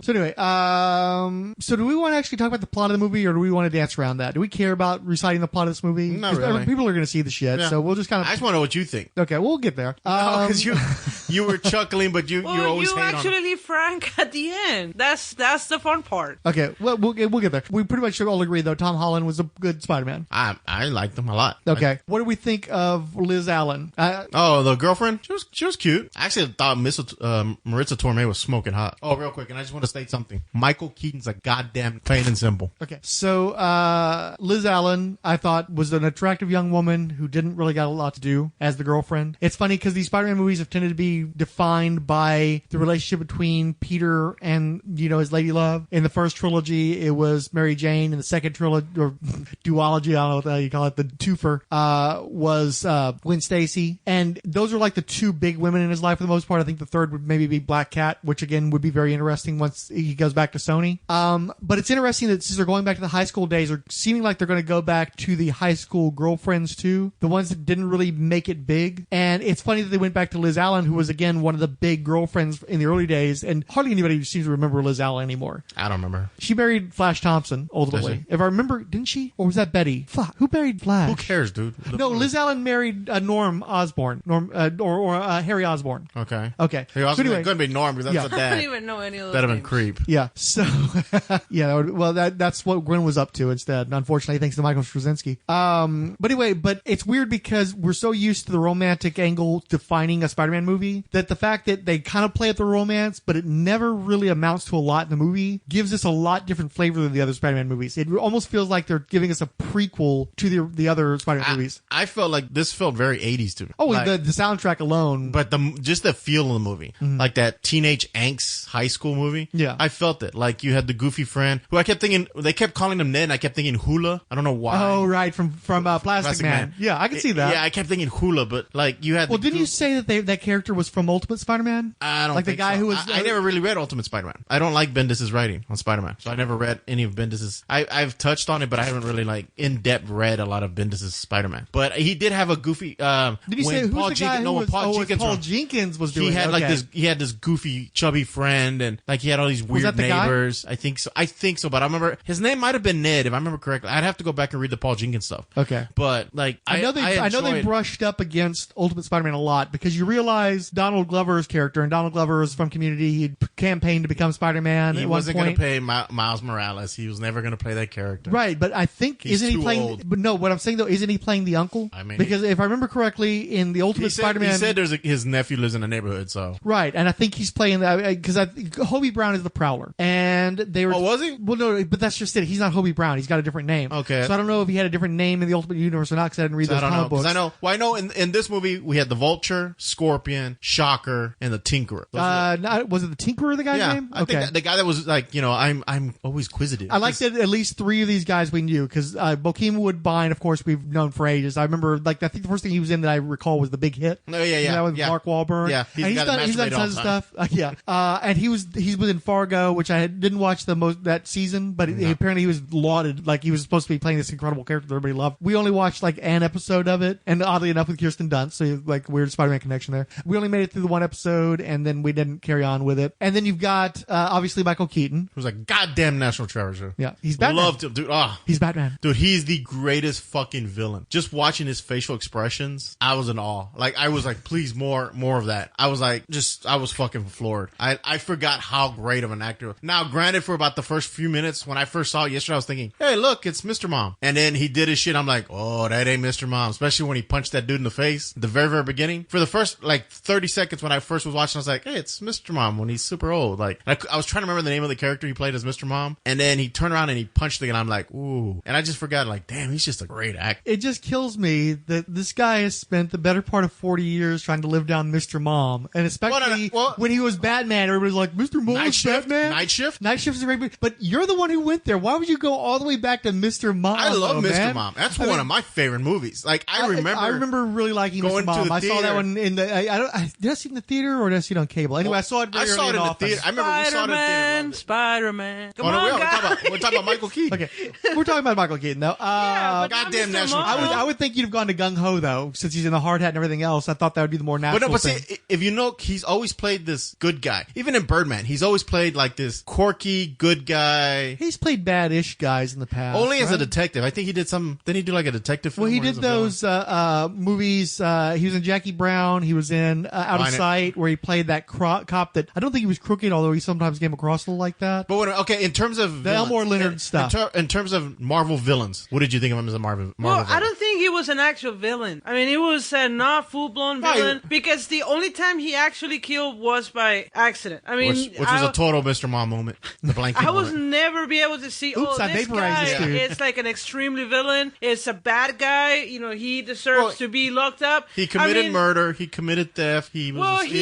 anyway, so do we want to actually talk about the plot of the movie, or do we want to dance around that? Do we care about reciting the plot of this movie? Not 'Cause really. People are going to see the shit, Yeah. so we'll just kind I of. just want to know what you think. Okay, we'll get there. Because you were chuckling, but you Well, always you hate actually on. leave Frank at the end. That's the fun part. Okay, well, we'll get there. We pretty much all agree, though, Tom Holland was a good Spider-Man. I liked them a lot. Okay, what do we think of Liz Allen? Oh, the girlfriend? She was cute. I actually thought Maritza Tomei was smoking hot. Oh, real quick, and I just want to state something. Michael Keaton's a goddamn plain and simple. Okay, so Liz Allen, I thought, was an attractive young woman who didn't really got a lot to do as the girlfriend. It's funny because these Spider-Man movies have tended to be defined by the relationship between Peter and, you know, his lady love. In the first trilogy, it was Mary Jane. In the second trilogy, or duology, I don't know what the hell you call it, the twofer, was Gwen Stacy. And those are like the two big women in his life for the most part. I think the third would maybe be Black Cat, which again would be very interesting once he goes back to Sony. But it's interesting that since they're going back to the high school days, or seeming like they're going to go back to the high school girlfriends too, the ones that didn't really make it big. And it's funny that they went back to Liz Allen, who was again one of the big girlfriends in the early days, and hardly anybody seems to remember Liz Allen anymore. I don't remember. She married Flash Thompson ultimately. Did she? If I remember, didn't she? Or was that Betty? Fuck, who married Flash? Who cares, dude? No, Liz Allen married Norm Osborn, or Harry Osborn. Okay. Okay. He also So anyway, couldn't be Norm because that's Yeah. the I dad. don't even know any of those That'd have been names. creep. yeah. So, yeah. Well, that's what Gwen was up to instead. Unfortunately, thanks to Michael Straczynski. But anyway, but it's weird because we're so used to the romantic angle defining a Spider-Man movie that the fact that they kind of play at the romance, but it never really amounts to a lot in the movie, gives us a lot different flavor than the other Spider-Man movies. It almost feels like they're giving us a prequel to the other Spider-Man movies. I felt like this felt very 80s to me. Oh, Like, the soundtrack alone. but just the feel of the movie, like that teenage angst high school movie. Yeah. I felt it. Like you had the goofy friend who I kept thinking, they kept calling him Ned, and I kept thinking Hula. I don't know why. Oh, right, from Plastic Man. Yeah, I can see that. Yeah, I kept thinking Hula, but like you had. Well, didn't you say that that character was from Ultimate Spider-Man? I don't like the think guy so. who was. I never really read Ultimate Spider-Man. I don't like Bendis's writing on Spider-Man, so I never read any of Bendis's. I've touched on it, but I haven't really like in depth read a lot of Bendis's Spider-Man. But he did have a goofy. Did you say who's Paul the guy who was? Paul Jenkins Paul wrote- Jenkins was doing. He had it. like Okay. this. He had this goofy, chubby friend, and like he had all these weird that the guy? neighbors. I think so. But I remember his name might have been Ned, if I remember correctly. I'd have to go back and read the Paul Jenkins stuff. Okay. But like I know they enjoyed- brushed up against Ultimate Spider-Man a lot because you realize Donald Glover's character, and Donald Glover is from Community. He campaigned to become Spider-Man He at one wasn't going point. to pay Miles Morales. He was never going to play that character. Right, but I think He's isn't he too playing? old. But no, what I'm saying though, isn't he playing the uncle? I mean, because if I remember correctly, in the Ultimate He said, Spider-Man, he said his nephew lives in the neighborhood, so. right, and I think he's playing that because Hobie Brown is the Prowler, and they were. Oh, was he? Well, no, but that's just it. He's not Hobie Brown. He's got a different name. Okay. So I don't know if he had a different name in the Ultimate Universe or not, because I didn't read those comic books. I know in this movie we had the Vulture, Scorpion, Shocker, and the Tinkerer. Was it the Tinkerer, the guy's name? I think the guy that was like, I'm always quizzitive. I liked that at least 3 of these guys we knew, because Bokeem Woodbine, of course, we've known for ages. I remember, I think the first thing he was in that I recall was The Big Hit. Oh, yeah. That with Mark Wahlberg. Yeah, he's done tons of stuff. And he's in Fargo, which I didn't watch that season, but apparently he was lauded, like he was supposed to be playing this incredible character that everybody loved. We only watched like an episode of it, and oddly enough with Kirsten Dunst, so like weird Spider-Man connection there. We only made it through the one episode, and then we didn't carry on with it. And then you've got obviously Michael Keaton, who's a goddamn national treasure. Yeah, he's Batman. Loved him, dude. He's Batman, dude. He's the greatest fucking villain. Just watching his facial expressions, I was in awe. Like I was like, please more of that. I was like, I was fucking floored. I forgot how great of an actor. Now, granted, for about the first few minutes when I first saw it yesterday, I was thinking, hey, look, it's Mr. Mom. And then he did his shit. I'm like, oh, that ain't Mr. Mom. Especially when he punched that dude in the face at the very, very beginning. For the first like 30 seconds when I first was watching, I was like, hey, it's Mr. Mom when he's super old. Like I was trying to remember the name of the character he played as Mr. Mom. And then he turned around and he punched the guy, and I'm like, ooh. And I just forgot, like, damn, he's just a great actor. It just kills me that this guy has spent the better part of 40 years trying to live down Mr. Mom. And especially when he was Batman, everybody's like, Mr. Mom is Batman? Night Shift? Night Shift is a great movie. But you're the one who went there. Why would you go all the way back to Mr. Mom? I love Mr. Mom. That's one of my favorite movies. Like, I remember really liking Mr. Mom. I saw that one in the... did I see it in the theater or did I see it on cable? Anyway, I saw it very early in the theater. I remember we saw it in the theater. Spider-Man. Come on, guys. We're talking about Michael Keaton. Okay. We're talking about Michael Keaton, though. Goddamn national. I would think you'd have gone to Gung Ho, though, since he's in the hard hat and everything else. I thought that would be the more natural thing. See, if you know, he's always played this good guy. Even in Birdman, he's always played like this quirky good guy. He's played bad-ish guys in the past. Only as a detective. I think he did some. Didn't he do like a detective film? Well, he did those movies. He was in Jackie Brown. He was in Out of Sight, where he played that cop that I don't think he was crooked, although he sometimes came across a little like that. But in terms of the Elmore Leonard stuff. In terms of Marvel villains, what did you think of him as a Marvel villain? I don't think he was an actual villain. I mean, he was not full-blown villain, because the only time he actually killed was by accident. I mean, which was a total Mr. Mom moment. The blanket. I was never be able to see. This guy is like an extremely villain. It's a bad guy. He deserves to be locked up. He committed murder. He committed theft. He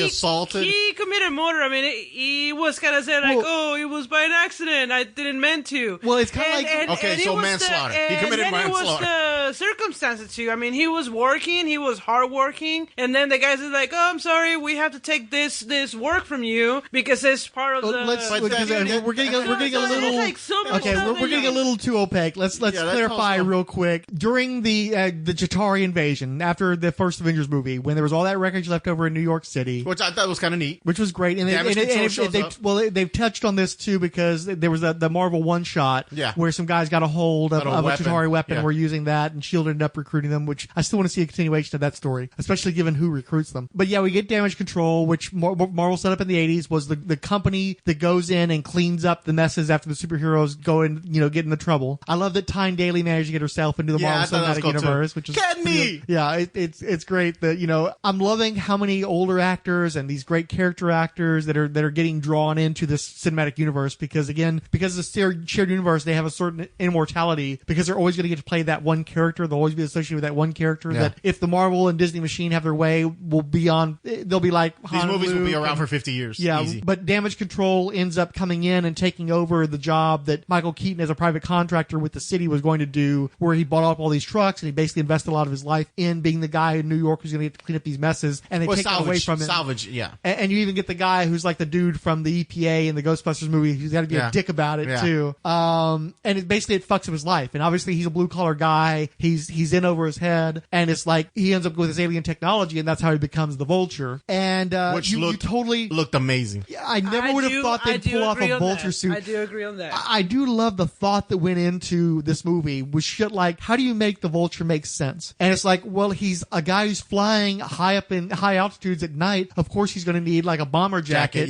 assaulted. He committed murder. I mean, he was kind of saying like, it was by an accident. I didn't mean to. Well, it's kind of like so manslaughter. He committed manslaughter. It was the circumstances too. I mean, he was working. He was hardworking, and then the guys are like, "Oh, I'm sorry, we have to take this work from you because it's part of the." We're getting a little. We're getting a little too opaque. Let's clarify real quick. During the Chitauri invasion, after the first Avengers movie, when there was all that wreckage left over in New York City, which I thought was kind of neat, which was great, and they've touched on this too because there was the Marvel one shot where some guys got a hold of a Chitauri weapon. We're using that, and S.H.I.E.L.D. ended up recruiting them, which I still want to see a continuation of that story, especially given who recruits them. But yeah, we get Damage Control, which Marvel set up in the 80s, was the company that goes in and cleans up the messes after the superheroes go and get into trouble. I love that Tyne Daly managed to get herself into the Marvel Cinematic Universe, which is it's great that I'm loving how many older actors and these great character actors that are getting drawn into this cinematic universe, because the shared universe, they have a certain immortality because they're always going to get to play that one character. They'll always be associated with that one character. That if the Marvel and Disney machine have their way, will be on. They'll be like these movies will be around for 50 years. Yeah, easy. But Damage Control ends up coming in and taking over the job that Michael Keaton, as a private contractor with the city, was going to do, where he bought up all these trucks and he basically invested a lot of his life in being the guy in New York who's going to get to clean up these messes, and they take it away from him. Salvage, yeah. And you even get the guy who's like the dude from the EPA in the Ghostbusters movie who's got to be a dick about it too. And it fucks up his life. And obviously he's a blue collar guy. He's in over his head, and it's like he ends up with his alien technology, and that's how he becomes the Vulture. And which looked amazing. I never would have thought they'd pull off a Vulture suit. I do agree on that. I do love the thought that went into this movie was shit like, how do you make the Vulture make sense? And it's like, well, he's a guy who's flying high up in high altitudes at night. Of course, he's going to need like a bomber jacket,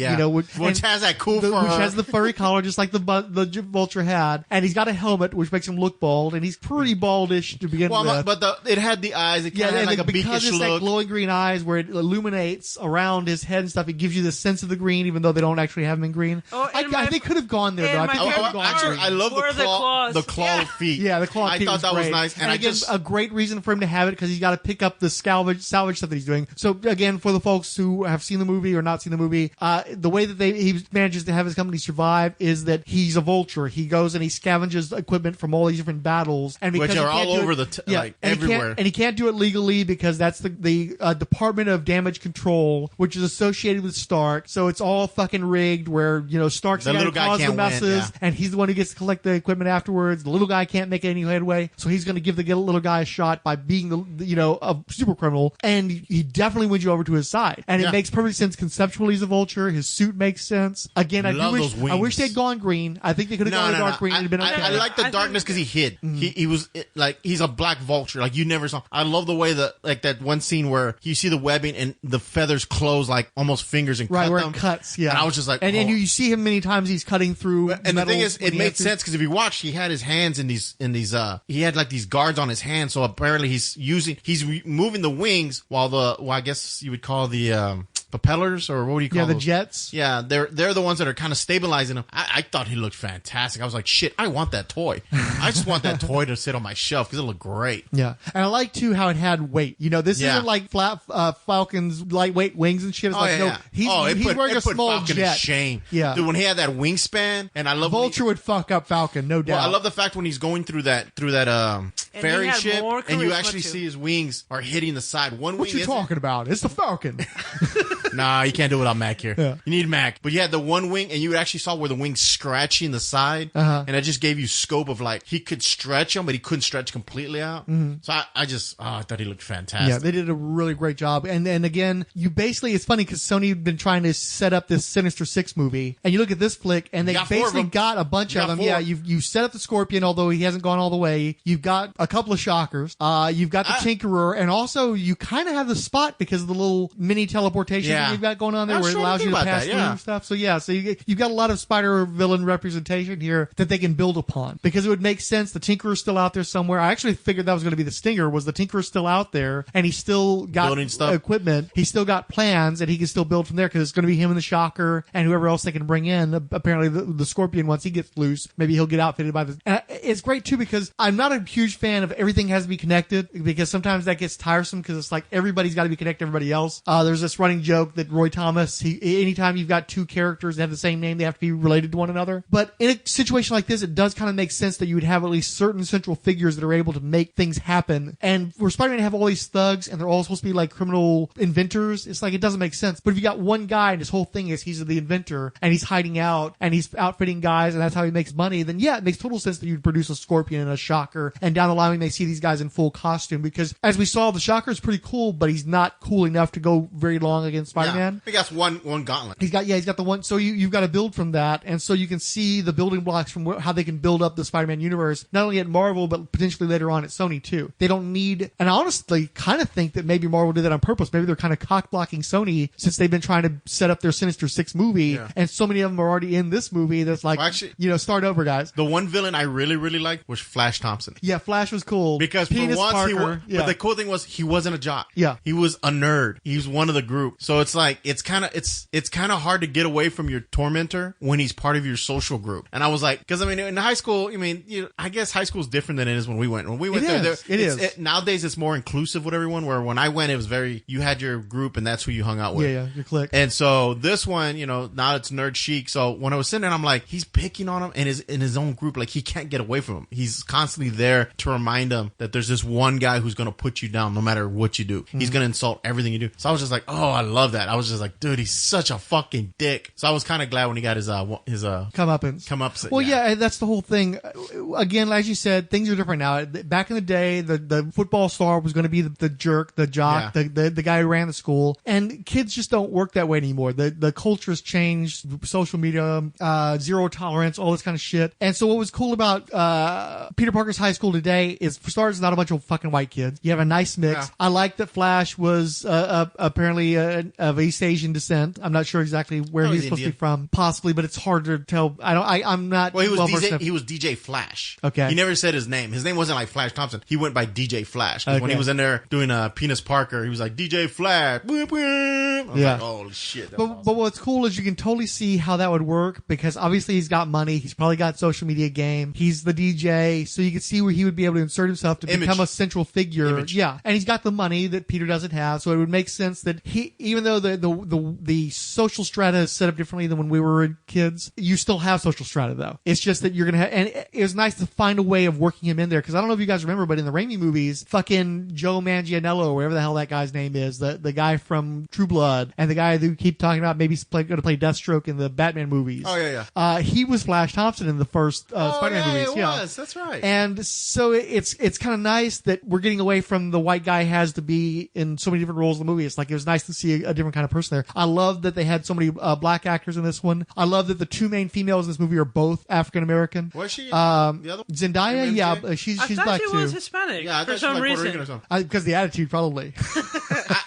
which has that cool fur, which has the furry collar, just like the Vulture had. And he's got a helmet, which makes him look bald, and he's pretty baldish beach to begin with. But it had the eyes. It kind of had like a because beakish it's look. that glowing green eyes where it illuminates around his head and stuff. It gives you the sense of the green, even though they don't actually have him in green. They could have gone there, though. I think they could have gone green. I love the claw feet. Yeah, the claw feet. I thought that was nice. And again, a great reason for him to have it because he's got to pick up the salvage stuff that he's doing. So again, for the folks who have seen the movie or not seen the movie, the way that he manages to have his company survive is that he's a vulture. He goes and he scavenges equipment from all these different battles, and because which are all over everywhere. And he can't do it legally because that's the Department of Damage Control, which is associated with Stark. So it's all fucking rigged. Where Stark's the guy who caused the messes, and he's the one who gets to collect the equipment afterwards. The little guy can't make any headway, so he's going to give the little guy a shot by being a super criminal, and he definitely wins you over to his side. And it makes perfect sense conceptually. He's a vulture. His suit makes sense. Again, I wish they'd gone green. I think they could have gone dark green and it'd been okay. I like the darkness because he hid. Mm-hmm. He was like he's a black vulture. Like you never saw. I love the way that one scene where you see the webbing and the feathers close like almost fingers and cut where them. It cuts. Yeah, and I was just like, and you see him many times. He's cutting through. And the thing is, it made sense because if you watch, he had his hands in these. He had like these guards on his hands. So apparently he's moving the wings while I guess you would call the propellers, or what do you call the those? jets. Yeah, they're the ones that are kind of stabilizing him. I thought he looked fantastic. I was like, shit, I want that toy. I just want that toy to sit on my shelf because it looked great. Yeah, and I like too how it had weight. This isn't like flat Falcon's lightweight wings and shit. It's he's wearing a small Falcon jet. In shame. Yeah, dude, when he had that wingspan, and I love Vulture would fuck up Falcon, no doubt. Well, I love the fact when he's going through that ferry ship, and you actually see his wings are hitting the side. What you talking about? It's the Falcon. Nah, you can't do it without Mac here. Yeah. You need Mac. But you had the one wing, and you actually saw where the wing's scratching the side, and it just gave you scope of like he could stretch them, but he couldn't stretch completely out. Mm-hmm. So I thought he looked fantastic. Yeah, they did a really great job. And again, it's funny because Sony had been trying to set up this Sinister Six movie, and you look at this flick, and they basically got a bunch of them. Yeah, you set up the Scorpion, although he hasn't gone all the way. You've got a couple of Shockers. You've got the Tinkerer, and also you kind of have the Spot because of the little mini teleportation thing you've got going on there, where it allows you to pass through and stuff. So you've got a lot of spider villain representation here that they can build upon, because it would make sense. The Tinkerer's still out there somewhere. I actually figured that was going to be the stinger. Was the Tinkerer still out there, and he's still got building stuff, equipment. He's still got plans, and he can still build from there because it's going to be him and the Shocker and whoever else they can bring in. Apparently, the Scorpion, once he gets loose, maybe he'll get outfitted by the. And it's great too because I'm not a huge fan of everything has to be connected, because sometimes that gets tiresome because it's like everybody's got to be connected to everybody else. There's this running joke that Roy Thomas, anytime you've got two characters that have the same name, they have to be related to one another. But in a situation like this, it does kind of make sense that you would have at least certain central figures that are able to make things happen. And for Spider-Man to have all these thugs and they're all supposed to be like criminal inventors, it's like it doesn't make sense. But if you got one guy and his whole thing is he's the inventor and he's hiding out and he's outfitting guys and that's how he makes money, then it makes total sense that you'd produce a Scorpion and a Shocker, and down the line we may see these guys in full costume, because as we saw, the Shocker is pretty cool, but he's not cool enough to go very long against Spider-Man. He got one gauntlet. He's got the one. So you've got to build from that, and so you can see the building blocks from how they can build up the Spider-Man universe, not only at Marvel but potentially later on at Sony too. They don't need, and I honestly kind of think that maybe Marvel did that on purpose. Maybe they're kind of cock blocking Sony since they've been trying to set up their Sinister Six movie, and so many of them are already in this movie. That's like, start over, guys. The one villain I really liked was Flash Thompson. Yeah, Flash was cool because Penis for once Parker, but the cool thing was he wasn't a jock. Yeah, he was a nerd. He was one of the group. So it's like it's kind of hard to get away from your tormentor when he's part of your social group. And I was like, because I mean, in high school, I guess high school is different than it is when we went. When we went nowadays it's more inclusive with everyone. Where when I went, it was you had your group and that's who you hung out with. Yeah, your clique. And so this one, now it's nerd chic. So when I was sitting there, I'm like, he's picking on him and in his own group, like he can't get away from him. He's constantly there to remind him that there's this one guy who's going to put you down no matter what you do. Mm-hmm. He's going to insult everything you do. So I was just like, oh, I love that. I was just like, dude, he's such a fucking dick. So I was kind of glad when he got his comeuppance. Well, yeah, that's the whole thing. Again, as you said, things are different now. Back in the day, the football star was going to be the jerk, the jock, the guy who ran the school, and kids just don't work that way anymore. The culture has changed, social media, zero tolerance, all this kind of shit. And so what was cool about Peter Parker's high school today is, for starters, not a bunch of fucking white kids. You have a nice mix. Yeah. I like that Flash was apparently an of East Asian descent. I'm not sure exactly where Oh, he's he's supposed to Indian. be from, possibly, but it's hard to tell. I'm not. Well, he was well-versed DJ. enough. He was DJ Flash. Okay. He never said his name. His name wasn't like Flash Thompson. He went by DJ Flash. 'Cause when he Okay. was in there doing Penis Parker, he was like DJ Flash. Boom, boom. I was Yeah. like, oh shit. That's But, awesome. but what's cool is you can totally see how that would work because obviously he's got money. He's probably got social media game. He's the DJ, so you can see where he would be able to insert himself to Image. become a central figure. Image. Yeah, and he's got the money that Peter doesn't have, so it would make sense that he, even though the social strata is set up differently than when we were kids, you still have social strata though. It's just that you're gonna have, and it was nice to find a way of working him in there because I don't know if you guys remember, but in the Raimi movies, fucking Joe Manganiello, whatever the hell that guy's name is, the guy from True Blood, and the guy who keep talking about maybe going to play Deathstroke in the Batman movies. Oh, yeah. He was Flash Thompson in the first Spider-Man movies. It was. That's right. And so it's kind of nice that we're getting away from the white guy has to be in so many different roles in the movie. It's like it was nice to see a different kind of person there. I love that they had so many black actors in this one. I love that the two main females in this movie are both African American. Was she? The other Zendaya, MJ? yeah, she's I thought black she too. was Hispanic Yeah, I for thought she was some like Puerto reason. Rican or something. Because the attitude, probably.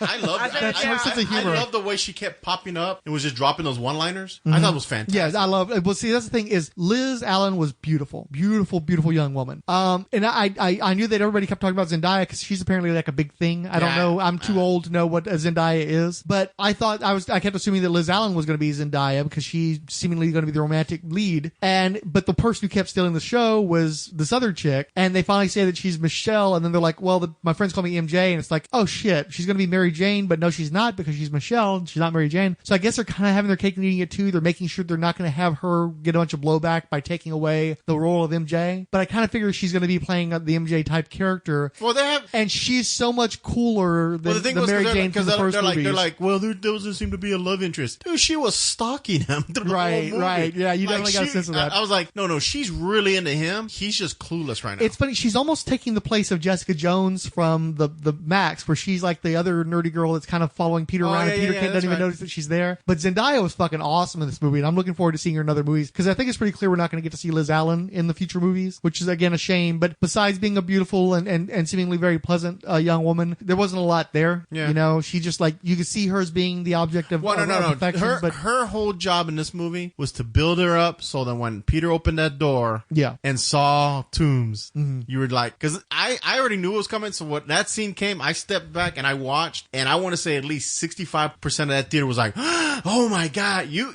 I love that. That's her sense of humor. I love the way she kept popping up and was just dropping those one-liners. I thought it was fantastic. Yeah, I love it. Well, see, that's the thing is Liz Allen was beautiful, beautiful, beautiful young woman. And I knew that everybody kept talking about Zendaya because she's apparently like a big thing. I don't Yeah. know. I'm too old to know what a Zendaya is, but I thought I kept assuming that Liz Allen was going to be Zendaya because she's seemingly going to be the romantic lead. But the person who kept stealing the show was this other chick, and they finally say that she's Michelle, and then they're like, well, my friends call me MJ, and it's like, oh shit, she's going to be Mary Jane, but no, she's not because she's Michelle, and she's not Mary Jane. So I guess they're kind of having their cake and eating it too. They're making sure they're not going to have her get a bunch of blowback by taking away the role of MJ. But I kind of figure she's going to be playing the MJ type character. Well, they have. And she's so much cooler than the Mary Jane from the first movies. They're like, well, there doesn't seem to be a love interest. Dude, she was stalking him through the Right, whole movie. right. Yeah, you definitely got a sense of that. I was like, no, she's really into him. He's just clueless right now. It's funny. She's almost taking the place of Jessica Jones from the Max, where she's like the other nerdy girl that's kind of following Peter around, yeah, and Peter yeah, doesn't that's even right. notice that she's there. But Zendaya was fucking awesome in this movie, and I'm looking forward to seeing her in other movies because I think it's pretty clear we're not going to get to see Liz Allen in the future movies, which is again a shame. But besides being a beautiful and seemingly very pleasant young woman, there wasn't a lot there. Yeah. You know, she just like you could see her as being the object of, well, of no. affection, but Her whole job in this movie was to build her up so that when Peter opened that door Yeah. and saw Toombs, you were like, because I already knew it was coming. So when that scene came, I stepped back and I watched, and I want to say at least 65% of that theater was like, oh my God. You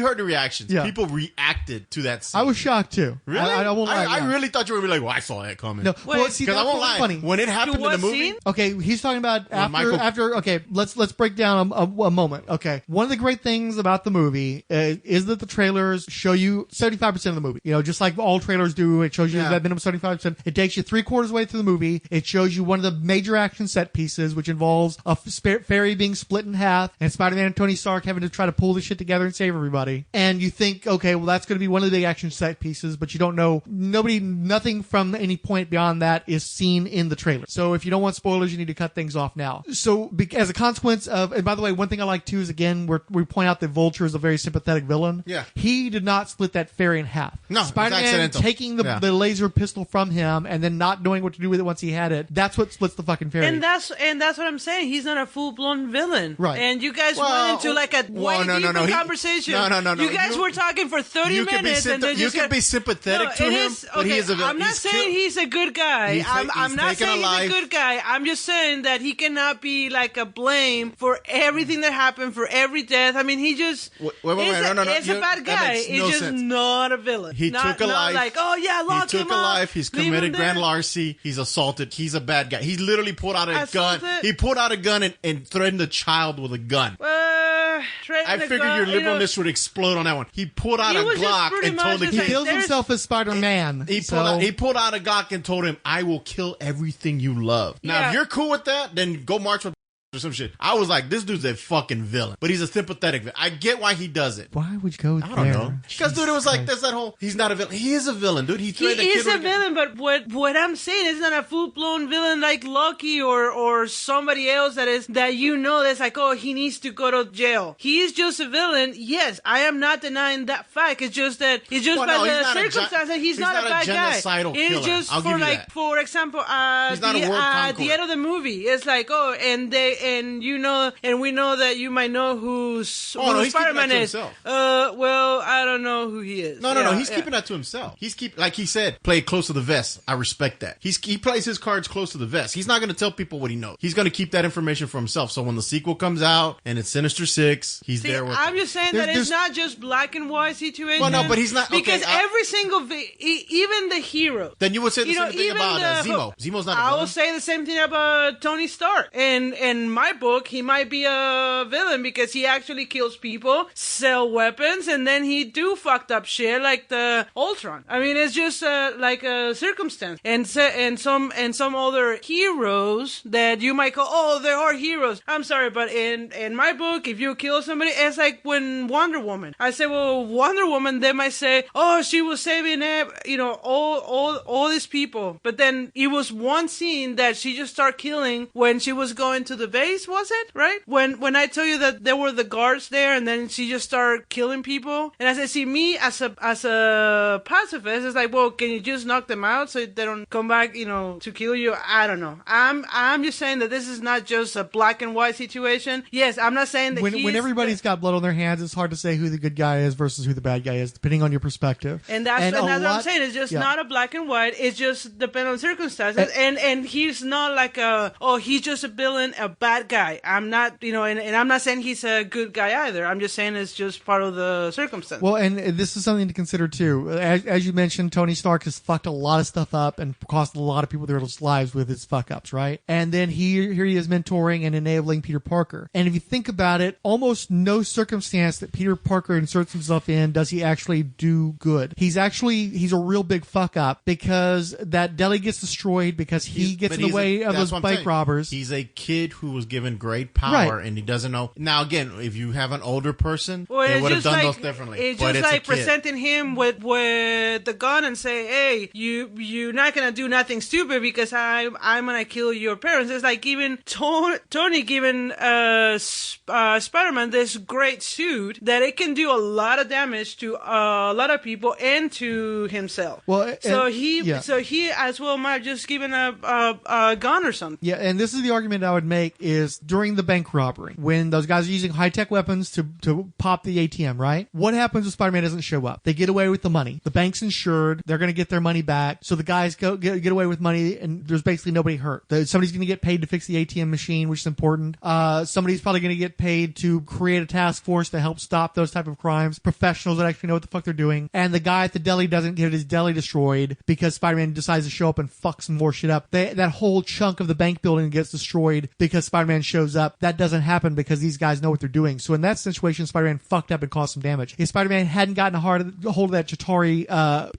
heard the reactions. Yeah. People reacted to that scene. I was shocked too. Really? I won't lie. I yeah. really thought you were going to be like, well, I saw that coming. No, well, Wait, see, Because I that's won't what's lie. funny. When it happened in what the movie, scene? Okay, he's talking about Michael- after. Okay, let's break down a moment. Okay, one of the great things about the movie is that the trailers show you 75% of the movie. You know, just like all trailers do, it shows you Yeah. that minimum 75%. It takes you 3/4 way through the movie. It shows you one of the major action set pieces, which involves a ferry being split in half and Spider-Man and Tony Stark having to try to pull this shit together and save everybody. And you think, okay, well that's going to be one of the big action set pieces, but you don't know. Nothing from any point beyond that is seen in the trailer. So if you don't want spoilers, you need to cut things off now. So as a consequence of, and by the way, one thing I like too is again, we point out that Vulture is a very sympathetic villain. Yeah. He did not split that ferry in half. No, it's Spider-Man accidental. taking the Yeah. laser pistol from him and then not knowing what to do with it once he had it. That's what splits the fucking ferry. And that's what I'm saying. He's not a full blown villain, Right. And you guys Well, went into like a way well, no, deeper he- conversation. No. You guys were talking for 30 You can be minutes, and then you just can be sympathetic to it him, is- but he okay, is a villain. I'm not He's saying killed- he's a good guy. He's I'm not taken saying he's alive. a good guy. I'm just saying that he cannot be like a blame for everything that happened, for every death. I mean, he just Wait, is no. It's a bad That guy. makes He's no just sense. not a villain. He not, took a not life. Like, oh yeah, lock He him took a up. life. He's Leave him committed grand there. larceny. He's assaulted. He's a bad guy. He literally pulled out a gun. Assaulted? He pulled out a gun and threatened a child with a gun. I figured your liberalness would explode on that one. He pulled out He a was just Glock pretty and much told the just he kid. like, feels there's- himself as Spider-Man. He pulled out a Glock and told him, "I will kill everything you love." Now, Yeah. if you're cool with that, then go march with or some shit. I was like, this dude's a fucking villain, but he's a sympathetic villain. I get why he does it. Why would you go there? I don't know. Because, dude, it was like, that's that whole, he's not a villain. He is a villain, dude. He He threatened a is kid a with villain, but what I'm saying is not a full blown villain like Loki or somebody else that you know that's like, oh, he needs to go to jail. He is just a villain. Yes, I am not denying that fact. It's just that it's just Well, by no, he's the not a circumstances he's he's not not a a bad guy. genocidal It's killer. just I'll for give you like, that. for example, He's not a world the conqueror. end of the movie. It's like, oh, and and you know, and we know that you might know who he's keeping that Spider-Man to is. himself. Well, I don't know who he is. No, he's keeping that to himself. Like he said, play it close to the vest. I respect that. He plays his cards close to the vest. He's not going to tell people what he knows. He's going to keep that information for himself. So when the sequel comes out and it's Sinister Six, he's there with I'm them. just saying that it's not just black and white situation. Well, no, but he's not because every single even the hero. Then you would say the same thing about Zemo. Zemo's not a villain. I will say the same thing about Tony Stark. In my book, he might be a villain because he actually kills people, sell weapons, and then he do fucked up shit like the Ultron. I mean, it's just like a circumstance. And some other heroes that you might call, they are heroes. I'm sorry, but in my book, if you kill somebody, it's like when Wonder Woman. I say, well, Wonder Woman, they might say, oh, she was saving all these people. But then it was one scene that she just started killing when she was going to the base, was it? Right? When I tell you that there were the guards there and then she just started killing people. And I said, see, me as a pacifist, it's like, well, can you just knock them out so they don't come back, to kill you? I don't know. I'm just saying that this is not just a black and white situation. Yes, I'm not saying that when everybody's got blood on their hands, it's hard to say who the good guy is versus who the bad guy is, depending on your perspective. And that's what I'm saying. It's just not a black and white. It's just depending on circumstances. And he's not like he's just a villain, a bad guy. I'm not, and I'm not saying he's a good guy either. I'm just saying it's just part of the circumstance. Well, and this is something to consider too. As you mentioned, Tony Stark has fucked a lot of stuff up and cost a lot of people their lives with his fuck ups, right? And then here he is mentoring and enabling Peter Parker. And if you think about it, almost no circumstance that Peter Parker inserts himself in does he actually do good. He's a real big fuck up because that deli gets destroyed because he gets in the way of those bank robbers. He's a kid who was given great power and he doesn't know. Now again, if you have an older person, they would have done those differently. It's just like presenting him with the gun and say, hey, you're not gonna do nothing stupid because I'm gonna kill your parents. It's like even Tony giving Spider-Man this great suit that it can do a lot of damage to a lot of people and to himself. Well, so he as well might just give him a gun or something. Yeah, and this is the argument I would make is during the bank robbery, when those guys are using high-tech weapons to pop the ATM, right? What happens if Spider-Man doesn't show up? They get away with the money. The bank's insured. They're going to get their money back. So the guys get away with money, and there's basically nobody hurt. Somebody's going to get paid to fix the ATM machine, which is important. Somebody's probably going to get paid to create a task force to help stop those type of crimes. Professionals that actually know what the fuck they're doing. And the guy at the deli doesn't get his deli destroyed because Spider-Man decides to show up and fuck some more shit up. That whole chunk of the bank building gets destroyed because Spider-Man shows up. That doesn't happen because these guys know what they're doing. So in that situation, Spider-Man fucked up and caused some damage. If Spider-Man hadn't gotten a hold of that Chitauri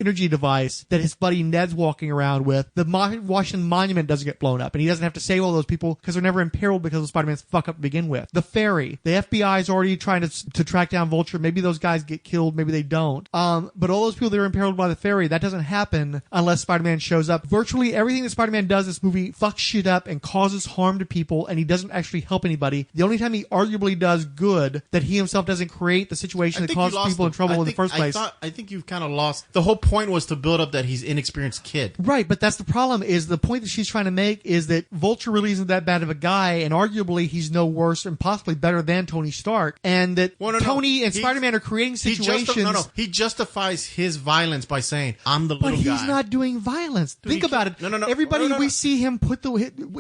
energy device that his buddy Ned's walking around with, the Washington Monument doesn't get blown up, and he doesn't have to save all those people because they're never imperiled because of Spider-Man's fuck up to begin with. The ferry, the FBI is already trying to track down Vulture. Maybe those guys get killed, maybe they don't. But all those people that are imperiled by the ferry, that doesn't happen unless Spider-Man shows up. Virtually everything that Spider-Man does in this movie fucks shit up and causes harm to people, and he doesn't actually help anybody. The only time he arguably does good, that he himself doesn't create the situation that causes people in trouble in the first place. I think you've kind of lost. The whole point was to build up that he's inexperienced kid. Right, but that's the problem, is the point that she's trying to make is that Vulture really isn't that bad of a guy, and arguably he's no worse and possibly better than Tony Stark, and that Tony and Spider-Man are creating situations. He justifies his violence by saying, I'm the little guy. But he's not doing violence. Think about it. No. Everybody we see him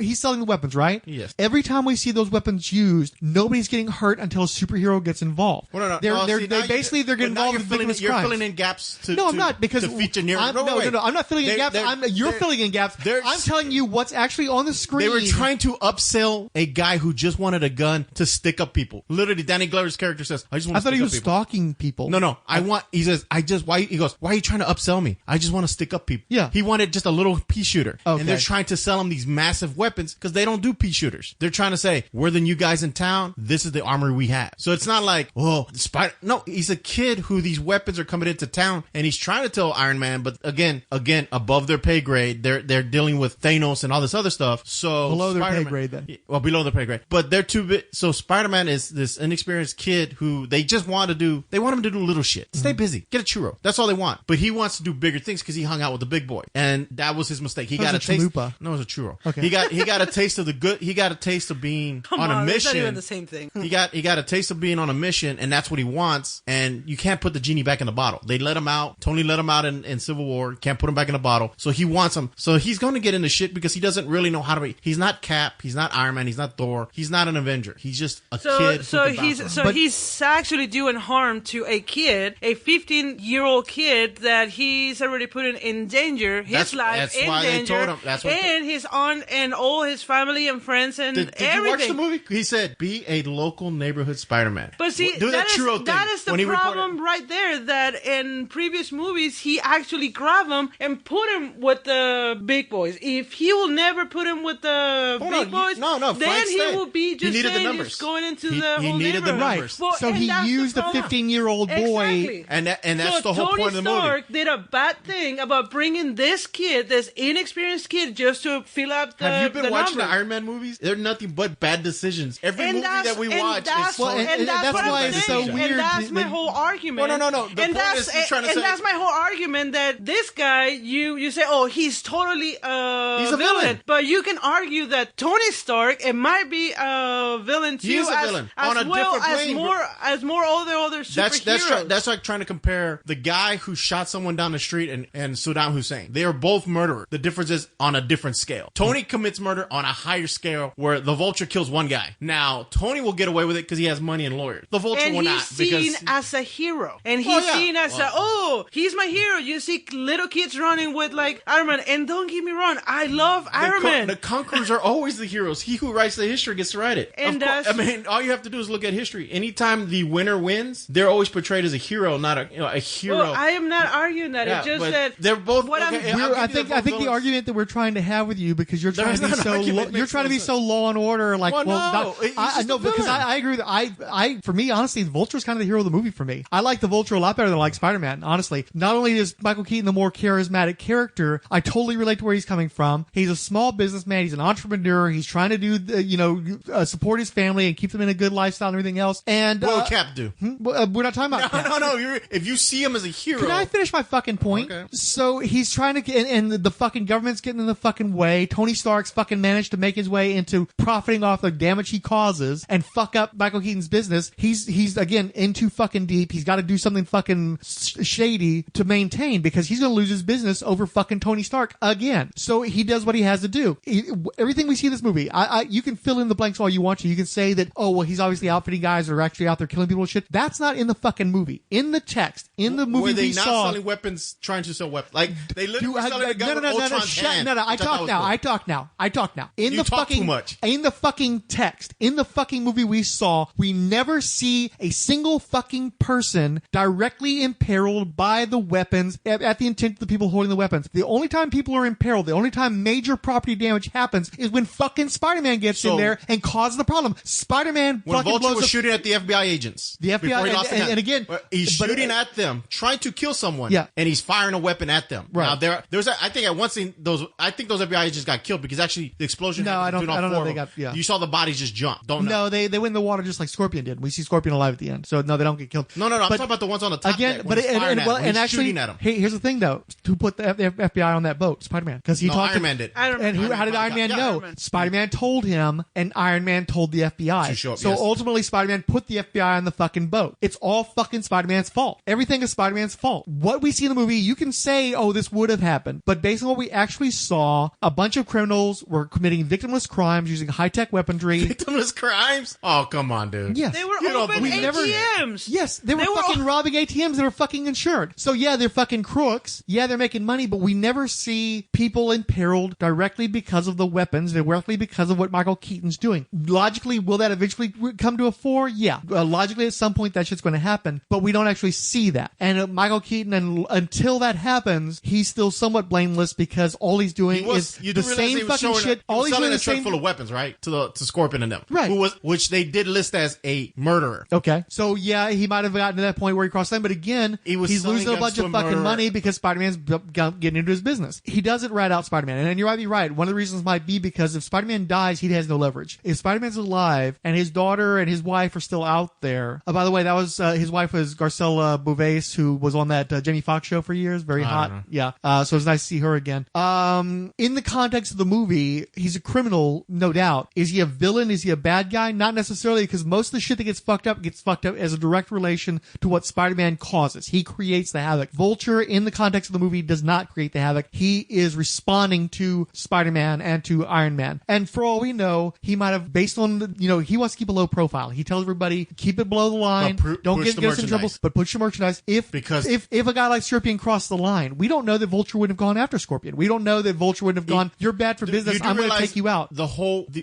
he's selling the weapons, right? Yes. Every time we see those weapons used, nobody's getting hurt until a superhero gets involved. Well, They're getting involved in victimless crimes. You're filling in gaps I'm not, because to feature near. I'm not filling in gaps. You're filling in gaps. I'm telling you what's actually on the screen. They were trying to upsell a guy who just wanted a gun to stick up people. Literally, Danny Glover's character says, I just want to stick up people. I thought he was stalking people. No. He says, he goes, why are you trying to upsell me? I just want to stick up people. Yeah. He wanted just a little pea shooter. Okay. And they're trying to sell him these massive weapons because they don't do pea shooters. They're trying to say, we're the new guys in town. This is the armory we have. So it's not like, no, he's a kid who these weapons are coming into town and he's trying to tell Iron Man, but again, above their pay grade, they're dealing with Thanos and all this other stuff. So below their pay grade then. Well, below their pay grade. But they're too big. So Spider-Man is this inexperienced kid who they want him to do little shit. Stay busy. Get a churro. That's all they want. But he wants to do bigger things because he hung out with the big boy. And that was his mistake. He got a taste. chalupa. No, it was a churro. Okay. He got a taste of the good. He got a taste taste of being Come on a on, that's not mission. even the same thing. He got a taste of being on a mission, and that's what he wants. And you can't put the genie back in the bottle. They let him out. Tony let him out in Civil War. Can't put him back in the bottle. So he wants him. So he's going to get into shit because he doesn't really know how to be. He's not Cap. He's not Iron Man. He's not Thor. He's not an Avenger. He's just a kid. He's actually doing harm to a kid, a 15-year-old kid that he's already put in danger, his life that's in why danger, they told him. That's what and his aunt and all his family and friends and Did everything. you watch the movie? He said, "Be a local neighborhood Spider-Man." But see, do that churro thing. that is the when he problem reported- right there. That in previous movies, he actually grabbed him and put him with the big boys. If he will never put him with the big boys, no, then Frank he said will be just he needed the saying, numbers. just going into He whole needed the neighborhood. numbers. Right. So and he that's used the problem. 15-year-old boy. Exactly. and that's So the whole Tony point of the movie. Stark did a bad thing about bringing this kid, this inexperienced kid, just to fill up the Have you been watching numbers. the Iron Man movies? They're nothing but bad decisions. Every movie that we watch is Well, and that's that's what why I'm it's so saying. weird And that's my that- whole argument. No. The and point that's is he's trying to and say- that's my whole argument that this guy, you say, oh, he's totally He's a villain. but you can argue that Tony Stark, it might be a villain too. He is a villain. On a well different plane, as more all the other superheroes. That's like trying to compare the guy who shot someone down the street and Saddam Hussein. They are both murderers. The difference is on a different scale. Tony commits murder on a higher scale where the Vulture kills one guy. Now, Tony will get away with it because he has money and lawyers. The Vulture And will he's not. seen Because as a hero. And he's Oh, yeah. seen as he's my hero. You see little kids running with like Iron Man. And don't get me wrong, I love Iron Man. the conquerors are always the heroes. He who writes the history gets to write it. And Of course, I mean, all you have to do is look at history. Anytime the winner wins, they're always portrayed as a hero, not a hero. Well, I am not arguing that. Yeah, It's just but that they're both. what I'm- okay, I'll give I you think both the villains. argument that we're trying to have with you because you're trying to be There's not so an argument you're trying to be makes so law and order like Well, no, he's I just know a because villain. I agree that I for me honestly the Vulture's kind of the hero of the movie for me. I like the Vulture a lot better than I like Spider-Man honestly. Not only is Michael Keaton the more charismatic character, I totally relate to where he's coming from. He's a small businessman, he's an entrepreneur, he's trying to do support his family and keep them in a good lifestyle and everything else. And What would Cap do? we're not talking about Cap. No. If you see him as a hero, Can I finish my fucking point? Okay. So he's trying to get, and the fucking government's getting in the fucking way. Tony Stark's fucking managed to make his way into profiting off the damage he causes and fuck up Michael Keaton's business. He's again in too fucking deep. He's got to do something fucking shady to maintain because he's going to lose his business over fucking Tony Stark again. So he does what he has to do. Everything we see in this movie, you can fill in the blanks all you want to. You can say that, oh, well, he's obviously outfitting guys that are actually out there killing people and shit. That's not in the fucking movie. In the text, in the movie were they we not saw. selling weapons, trying to sell weapons? Like they literally were selling a gun no, with no, no, no, Ultron's shut, hand, no, no. I which thought talk was now. cool. I talk now. In You the talk fucking too much. In the fucking text, in the fucking movie we saw, we never see a single fucking person directly imperiled by the weapons at the intent of the people holding the weapons. The only time people are imperiled, the only time major property damage happens, is when fucking Spider-Man gets in there and causes the problem. Spider-Man When fucking Vulture blows was up. shooting at the FBI agents. The FBI before he lost the gun. and again, he's but- shooting at them, trying to kill someone. Yeah. And he's firing a weapon at them. Right. Now I think at one scene I think those FBI agents got killed because actually the explosion. No, happened I don't- between all I don't know four if of they them. got- yeah. You saw the bodies just jump. Don't know. No, they went in the water just like Scorpion did. We see Scorpion alive at the end, so no, they don't get killed. No. I'm But talking about the ones on the top again, deck. but when he's firing at them, when he's actually, shooting at them. hey, here's the thing though: who put the FBI on that boat? Spider-Man, because he No, talked. Iron Man did. And how did Iron Man yeah, know? Iron Man. Spider-Man told him, and Iron Man told the FBI. To show up, so yes. ultimately, Spider-Man put the FBI on the fucking boat. It's all fucking Spider-Man's fault. Everything is Spider-Man's fault. What we see in the movie, you can say, "Oh, this would have happened," but based on what we actually saw, a bunch of criminals were committing victimless crimes using high-tech weaponry. Victimless crimes? Oh, come on, dude. Yes. They were You don't open believe it. ATMs. Yes, they were They were fucking all- robbing ATMs that are fucking insured. So yeah, they're fucking crooks. Yeah, they're making money, but we never see people imperiled directly because of the weapons, directly because of what Michael Keaton's doing. Logically, will that eventually come to a fore? Yeah. Logically, at some point, that shit's going to happen, but we don't actually see that. And Michael Keaton, until that happens, he's still somewhat blameless because all he's doing is You the do realize same he was fucking showing shit. He All was he's selling doing a is the truck same. full of weapons, right? To Scorpion and them. Right. Which they did list as a murderer. Okay, so yeah, he might have gotten to that point where he crossed the line, but again, He was he's selling losing a guns bunch to of a fucking murderer. money because Spider-Man's getting into his business. He doesn't rat out Spider-Man, and you might be right. One of the reasons might be because if Spider-Man dies, he has no leverage. If Spider-Man's alive and his daughter and his wife are still out there, by the way, that was his wife was Garcella Bouvet, who was on that Jamie Foxx show for years, very hot. know. Yeah, so it's nice to see her again. In the context of the movie, he's a criminal, no doubt. out. Is he a villain? Is he a bad guy? Not necessarily, because most of the shit that gets fucked up as a direct relation to what Spider-Man causes. He creates the havoc. Vulture, in the context of the movie, does not create the havoc. He is responding to Spider-Man and to Iron Man. And for all we know, he might have, based on the, he wants to keep a low profile. He tells everybody, keep it below the line. Don't get us in trouble, but push the merchandise. If a guy like Scorpion crossed the line, we don't know that Vulture wouldn't have gone after Scorpion. We don't know that Vulture wouldn't have gone, you're bad for business, I'm going to take you out.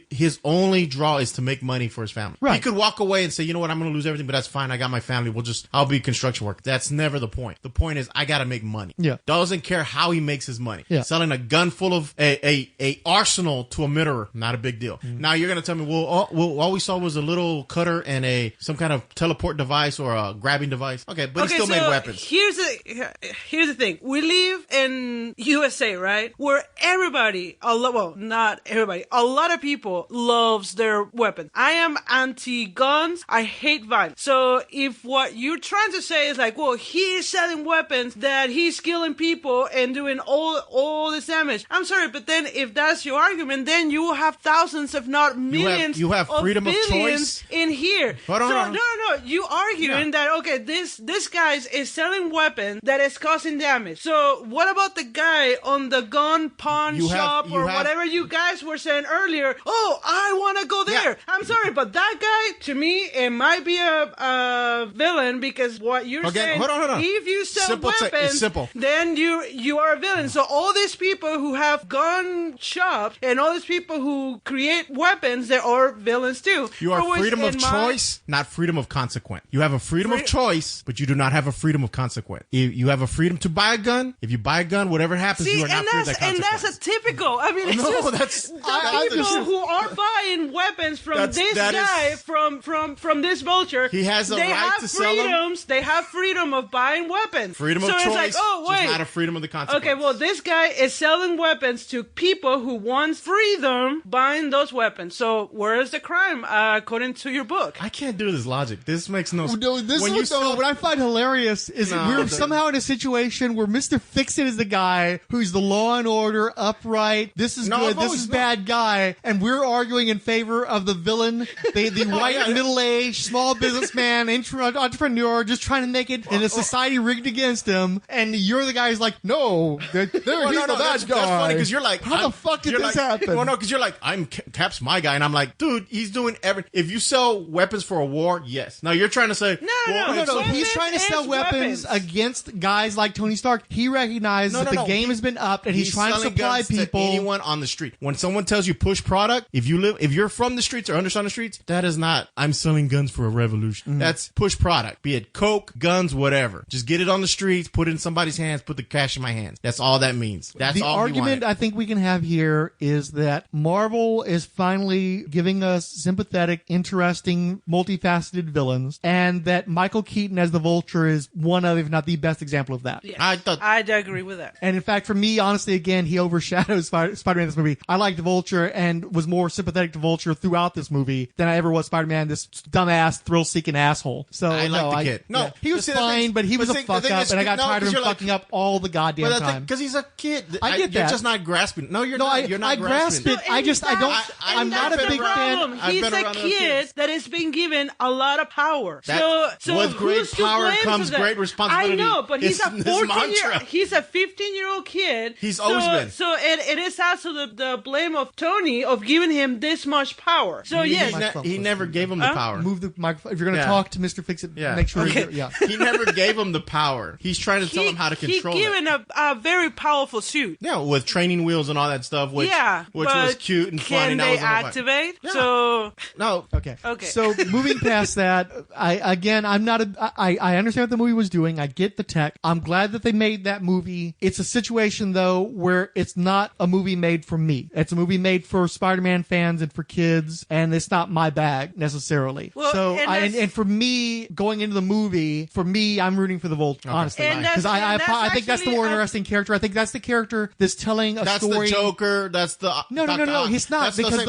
His only draw is to make money for his family. Right. He could walk away and say, you know what, I'm going to lose everything, but that's fine. I got my family. I'll be construction worker. That's never the point. The point is, I got to make money. Yeah. Doesn't care how he makes his money. Yeah. Selling a gun full of a arsenal to a mirror, not a big deal. Mm-hmm. Now you're going to tell me, well, all we saw was a little cutter and some kind of teleport device or a grabbing device. Okay, but he still made weapons. Here's the thing. We live in USA, right? Where everybody, not everybody, a lot of people loves their weapons. I am anti-guns. I hate violence. So if what you're trying to say is like, well, he's selling weapons, that he's killing people and doing all this damage. I'm sorry, but then if that's your argument, then you will have thousands, if not millions, you have freedom of choice in here. No. You arguing that, okay, this guy is selling weapons that is causing damage. So what about the guy on the gun pawn shop or whatever you guys were saying earlier? Oh, I want to go there. Yeah. I'm sorry, but that guy, to me, it might be a villain, because what you're saying, hold on. if you sell weapons, then you are a villain. So all these people who have gun shops and all these people who create weapons, they are villains too. You are freedom of choice, not freedom of consequence. You have a freedom of choice, but you do not have a freedom of consequence. You have a freedom to buy a gun. If you buy a gun, whatever happens, you are not free of that consequence. And that's a typical. I mean, it's people who are buying weapons from this guy, from this vulture. He has a right to sell them. They have freedom of buying weapons. Freedom of choice. It's like, oh wait, just not a freedom of the consequence. Okay, well, this guy is selling weapons to people who want freedom buying those weapons. So where is the crime, according to your book? I can't do this logic. This makes no sense. What I find hilarious is we're somehow in a situation where Mr. Fixit is the guy who's the law and order, upright, this is good, this is bad guy, and we're arguing in favor of the villain, the white, middle-aged, small businessman, entrepreneur, just trying to make it in a society rigged against him, and you're the guy who's like, no, he's the bad guy. That's funny, because you're like, how the fuck did this happen? Well, no, because you're like, Cap's my guy, and I'm like, dude, he's doing everything. If you sell weapons for a war, yes. Now you're trying to say, no. He's trying to sell weapons against guys like Tony Stark. He recognizes that the game has been upped, and he's trying to supply people. To anyone on the street. When someone tells you push product, if you're from the streets or understand the streets, that is not, I'm selling guns for a revolution. Mm-hmm. That's push product. Be it coke, guns, whatever. Just get it on the streets, put it in somebody's hands, put the cash in my hands. That's all that means. That's all. The argument I think we can have here is that Marvel is finally giving us sympathetic, interesting, multifaceted villains, and that Michael Keaton as the Vulture is one of, if not the best example of that. Yeah. I agree with that. And in fact, for me, honestly, again, he overshadows Spider-Man in this movie. I liked Vulture and was more sympathetic to Vulture throughout this movie than I ever was Spider-Man, this dumbass, thrill-seeking asshole. So I like the kid. No, he was fine, but he was a fuck-up, and I got tired of him fucking up all the goddamn time. Because he's a kid. I get that. You're just not grasping. No, you're not. You're not grasping. I don't. I'm not a big fan. He's a kid that has been given a lot of power. So with great power comes great responsibility. I know, but he's a 15-year-old kid. He's always been. So it is also the blame of Tony of giving him this much power. So yes, he never gave him the power. Move the microphone. If you're going to talk to Mr. Fixit, make sure. He never gave him the power. He's trying to tell him how to control it. He's given a very powerful suit. Yeah, with training wheels and all that stuff, which was cute and fun. Can they activate? Yeah. So no. Okay. So moving past that, I understand what the movie was doing. I get the tech. I'm glad that they made that movie. It's a situation though where it's not a movie made for me. It's a movie made for Spider-Man fans and for kids, and it's not my bag necessarily. Well, so and for me going into the movie, I'm rooting for the Vulture, honestly, because I think that's the more interesting character. I think that's the character that's telling a story. That's the Joker. That's the no. He's not, because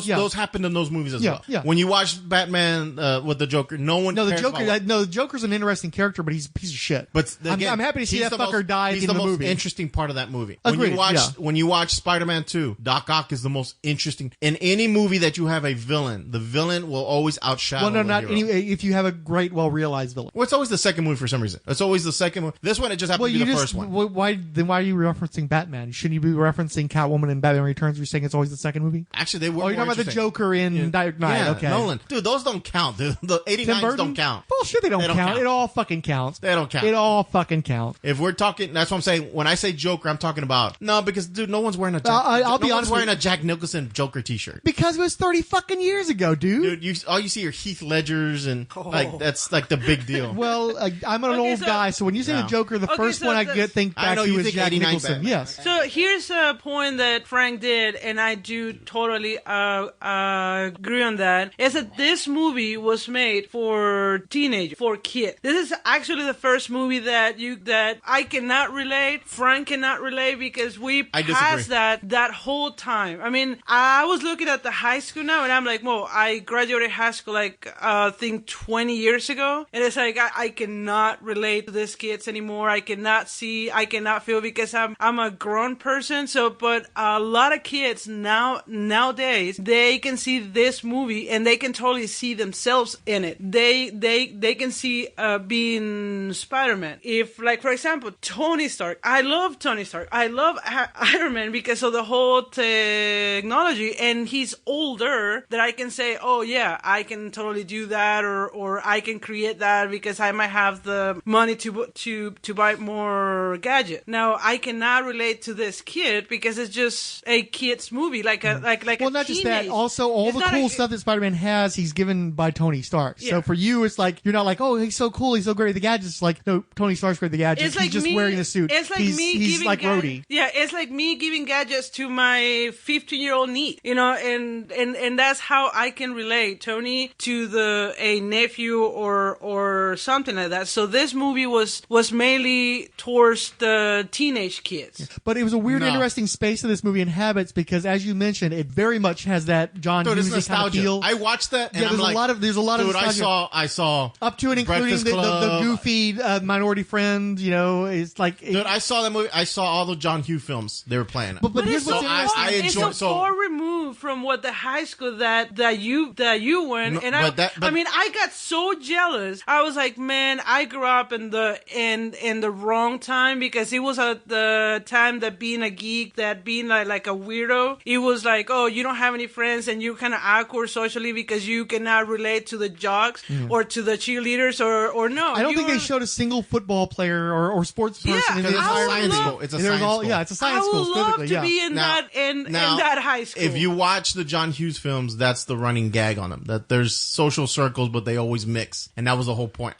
those happened in those movies as well. Yeah. When you watch Batman with the Joker, the Joker's an interesting character, but he's a piece of shit. But again, I'm happy to see that fucker die in the movie. He's the most interesting part of that movie. Agreed, when you watch Spider-Man 2, Doc Ock is the most interesting. In any movie that you have a villain, the villain will always outshadow Well, no, the not hero. if you have a great, well-realized villain. Well, it's always the second movie for some reason. It's always the second movie. This one, it just happened to be the first one. Why are you referencing Batman? Shouldn't you be referencing Catwoman and Batman Returns? You're saying it's always the second movie? Actually, they were. Oh, you're talking about the Joker in Dark Knight. Yeah, Okay. Nolan. Dude, those don't count. The Tim 89s Burton? don't count. Bullshit, they don't count. It all fucking counts. They don't count. It all fucking counts. If we're talking, that's what I'm saying. When I say Joker, I'm talking about no, because dude, no one's wearing a. I'll be no honest one's wearing with a Jack Nicholson Joker T-shirt. Because it was 30 fucking years ago, dude. Dude, all you see are Heath Ledgers and like that's like the big deal. Well, I'm an old guy, so when you say the Joker, the first one I think back to is Jack Nicholson. Batman. Yes. So here's a point that Frank did, and I do totally agree on that, is that this movie was made for teenagers, for kids. This is actually the first movie that I cannot relate, Frank cannot relate, because we passed that whole time. I mean, I was looking at the high school now, and I'm like, well, I graduated high school I think 20 years ago, and it's like I cannot relate to these kids anymore. I cannot feel, because I'm a grown person. So, but a lot of kids nowadays, they can see this movie and they can totally see themselves in it. They can see being Spider-Man. If, like, for example, Tony Stark. I love Tony Stark. I love Iron Man because of the whole technology, and he's older, that I can say, oh yeah, I can totally do that, or I can create that because I might have the money to buy more gadget. Now, I cannot relate to this kid because it's just a kid's movie, like Well, not just that. Also, all the cool stuff that Spider-Man has, he's given by Tony Stark. Yeah. So for you, it's like you're not like, oh, he's so cool, he's so great with the gadgets. It's like, no, Tony Stark's great with the gadgets. It's like he's just me, wearing the suit. It's like he's giving like Rhodey. Yeah, it's like me giving gadgets to my 15-year-old niece, and that's how I can relate Tony to a nephew or something like that. So this movie was mainly towards the teenage kids. But it was a weird, interesting space that this movie inhabits because, as you mentioned, it very much has that John Hughes kind of feel. I watched that, and there's a lot of nostalgia. I saw up to and including the goofy minority friend. It's like dude, I saw that movie. I saw all the John Hughes films they were playing. But here's what's interesting. It's so far removed from what the high school that you went, I got so jealous. I was like, man, I grew up in the wrong time, because it was at the time that being a geek, that being like a weirdo, it was like, oh, you don't have any friends and you're kind of awkward socially because you cannot relate to the jocks or to the cheerleaders or no. I don't think they showed a single football player or sports person in the entire science school. It's a science school. Yeah, it's a science school. I would love to be in that high school. If you watch the John Hughes films, that's the running gag on them. That there's social circles, but they always mix, and that was the whole point.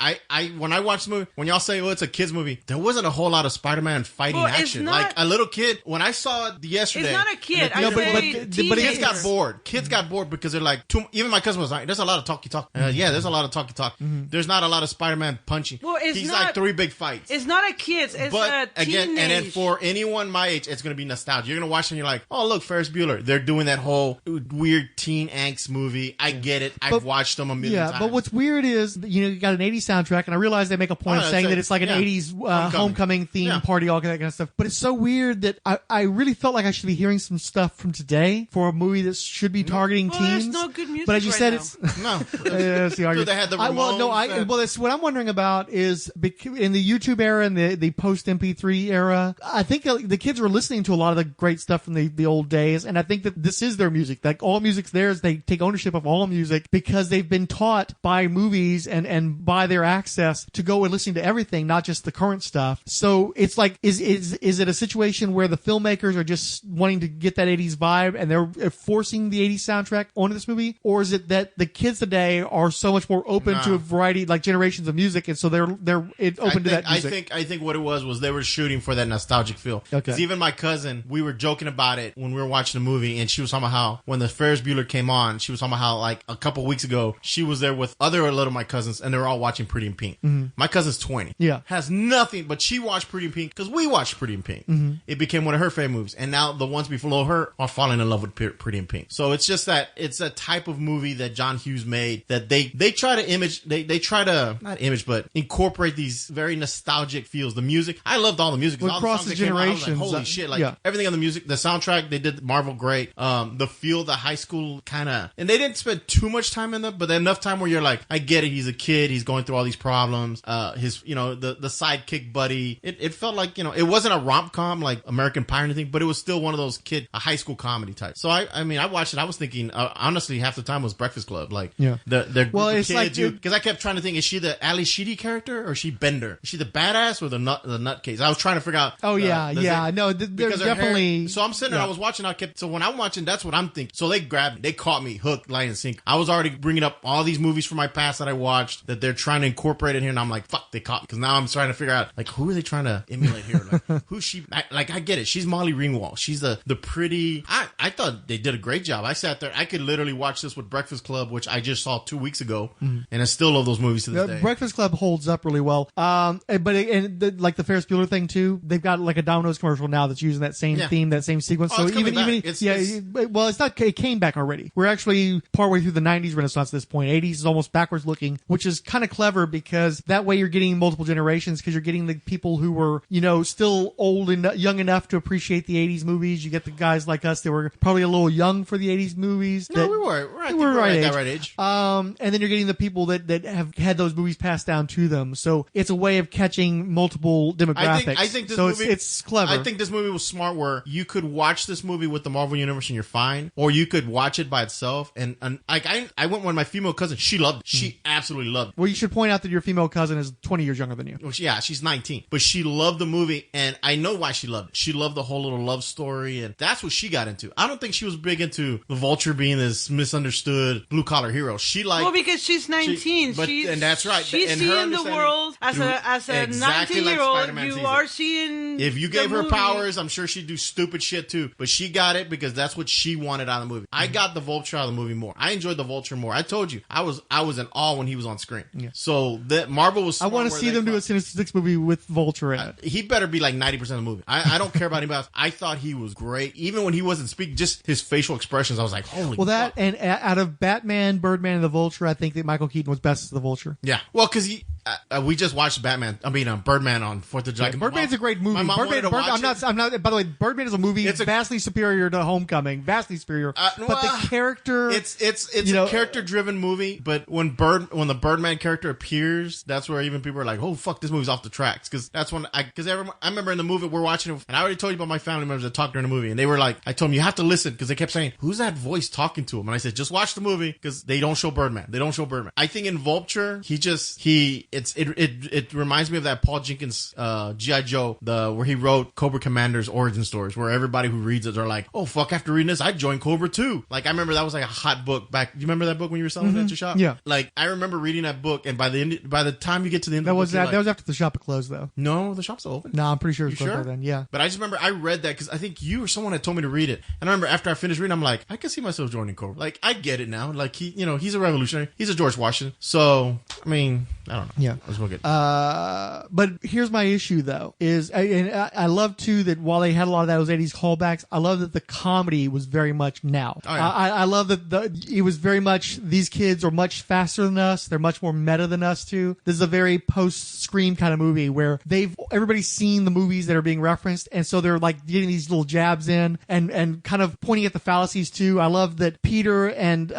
When I watched the movie, when y'all say, "Oh, it's a kids movie," there wasn't a whole lot of Spider-Man fighting action. Like a little kid, when I saw it yesterday, it's not a kid. But kids got bored. Kids got bored because they're like, even my cousin was like, "There's a lot of talky talk." Yeah, there's a lot of talky talk. There's not a lot of Spider-Man punching. Well, he's like 3 big fights. It's not a kids. It's a teenage. Again, and then for anyone my age, it's gonna be nostalgia. You're gonna watch it and you're like, "Oh, look, Ferris Bueller." They're doing that whole weird teen angst movie. I get it. I've watched them a million times. Yeah, but what's weird is you got an 80s soundtrack, and I realize they make a point of saying that it's like an 80s homecoming theme party, all that kind of stuff. But it's so weird that I really felt like I should be hearing some stuff from today for a movie that should be targeting teens. There's no good music. But as you said, it's no. That's the argument. Dude, they had the Ramones. That's what I'm wondering about is in the YouTube era and the post MP3 era. I think the kids were listening to a lot of the great stuff from the old days, and I think that this is their music. Like all music's theirs. They take ownership of all music because they've been taught by movies and by their access to go and listen to everything, not just the current stuff. So it's like, is it a situation where the filmmakers are just wanting to get that 80s vibe and they're forcing the 80s soundtrack onto this movie, or is it that the kids today are so much more open to a variety, like generations of music, and so they're open to that music? I think what it was they were shooting for that nostalgic feel. Okay. Because even my cousin, we were joking about it when we were watching the movie, and she was talking about how when the Ferris Bueller came on, she was talking about how like a couple weeks ago she was there with other little of my cousins, and they were all watching Pretty in Pink. Mm-hmm. My cousin's 20. Yeah, has nothing, but she watched Pretty in Pink because we watched Pretty in Pink. Mm-hmm. It became one of her favorite movies, and now the ones below her are falling in love with Pretty in Pink. So it's just that it's a type of movie that John Hughes made that they try to image. They try to not image, but incorporate these very nostalgic feels. The music, I loved all the music. Across the generations, holy shit! Like everything on the music, the soundtrack, they did Marvel great. The feel feel the high school kind of, and they didn't spend too much time in them, but enough time where you're like, I get it. He's a kid. He's going through all these problems. His, the sidekick buddy. It felt like, it wasn't a rom-com like American Pie or anything, but it was still one of those a high school comedy type. So I watched it. I was thinking, honestly, half the time was Breakfast Club. Like, the group of it's kids, like, because I kept trying to think, is she the Ali Sheedy character or is she Bender? Is she the badass or the nutcase? I was trying to figure out. No, there's definitely. So I'm sitting there, I was watching, so when I'm watching, that's what I'm thinking. So they grabbed me, they caught me hooked, line and sink. I was already bringing up all these movies from my past that I watched that they're trying to incorporate in here, and I'm like, fuck, they caught me. Because now I'm trying to figure out, like, who are they trying to emulate here? Like, who's she? I get it. She's Molly Ringwald. She's the pretty. I thought they did a great job. I sat there, I could literally watch this with Breakfast Club, which I just saw 2 weeks ago, and I still love those movies to this day. Breakfast Club holds up really well. Like the Ferris Bueller thing too, they've got like a Domino's commercial now that's using that same theme, that same sequence. Oh, so it's not. It came back already. We're actually partway through the '90s Renaissance at this point. '80s is almost backwards looking, which is kind of clever because that way you're getting multiple generations because you're getting the people who were still old and young enough to appreciate the '80s movies. You get the guys like us that were probably a little young for the '80s movies. No, we were. We were right at that right age. And then you're getting the people that have had those movies passed down to them. So it's a way of catching multiple demographics. I think this so movie, it's clever. I think this movie was smart where you could watch this movie with the Marvel Universe and you're fine, or you could watch it by itself. And I went with my female cousin. She loved it. She absolutely loved it. Well, you should point out that your female cousin is 20 years younger than you. Well, yeah, she's 19. But she loved the movie, and I know why she loved it. She loved the whole little love story, and that's what she got into. I don't think she was big into the Vulture being this misunderstood blue-collar hero. She liked... Well, because she's 19. And that's right. She's seeing the world as a exactly 19-year-old. Like you are seeing if you gave her movie. powers, I'm sure she'd do stupid shit too. But she got it because that's what she wanted out of the movie. I got the Vulture out of the movie more. I enjoyed the Vulture more. I told you, I was in awe when he was on screen. Yeah. So that Marvel was smart. I want to see them do a Sinister Six movie with Vulture in it. He better be like 90% of the movie. I don't care about anybody else. I thought he was great. Even when he wasn't speaking, just his facial expressions, I was like, holy fuck. And out of Batman, Birdman, and the Vulture, I think that Michael Keaton was best as the Vulture. Yeah. Well, because we just watched Birdman on 4th of July. Yeah, Birdman's a great movie. My mom wanted to watch it. I'm not. By the way, Birdman is a movie vastly superior to Homecoming. Vastly superior. But the character, it's a character-driven movie. But when the Birdman character appears, that's where even people are like, "Oh fuck, this movie's off the tracks." Because that's when I remember in the movie we're watching it, and I already told you about my family members that talked during the movie, and they were like, I told them you have to listen because they kept saying, "Who's that voice talking to him?" And I said, just watch the movie because they don't show Birdman. I think in Vulture, it reminds me of that Paul Jenkins G.I. Joe, where he wrote Cobra Commander's origin stories, where everybody who reads it are like, oh fuck, after reading this, I'd join Cobra too. Like I remember that was like a hot book back. Do you remember that book when you were selling it at your shop? Yeah. Like I remember reading that book, and by the time you get to the end of the book, that was after the shop had closed though. No, the shop's open. No, I'm pretty sure it was closed by then. Yeah. But I just remember I read that because I think you or someone had told me to read it, and I remember after I finished reading, I'm like, I can see myself joining Cobra. Like I get it now. Like he's a revolutionary. He's a George Washington. So I mean, I don't know. Yeah. Let's look at. But here's my issue though: I love too that while they had a lot of those '80s callbacks, I love that the comedy was very much now. Oh, yeah. I love that it was very much these kids are much faster than us. They're much more meta than us too. This is a very post-Scream kind of movie where everybody's seen the movies that are being referenced, and so they're like getting these little jabs in and kind of pointing at the fallacies too. I love that Peter and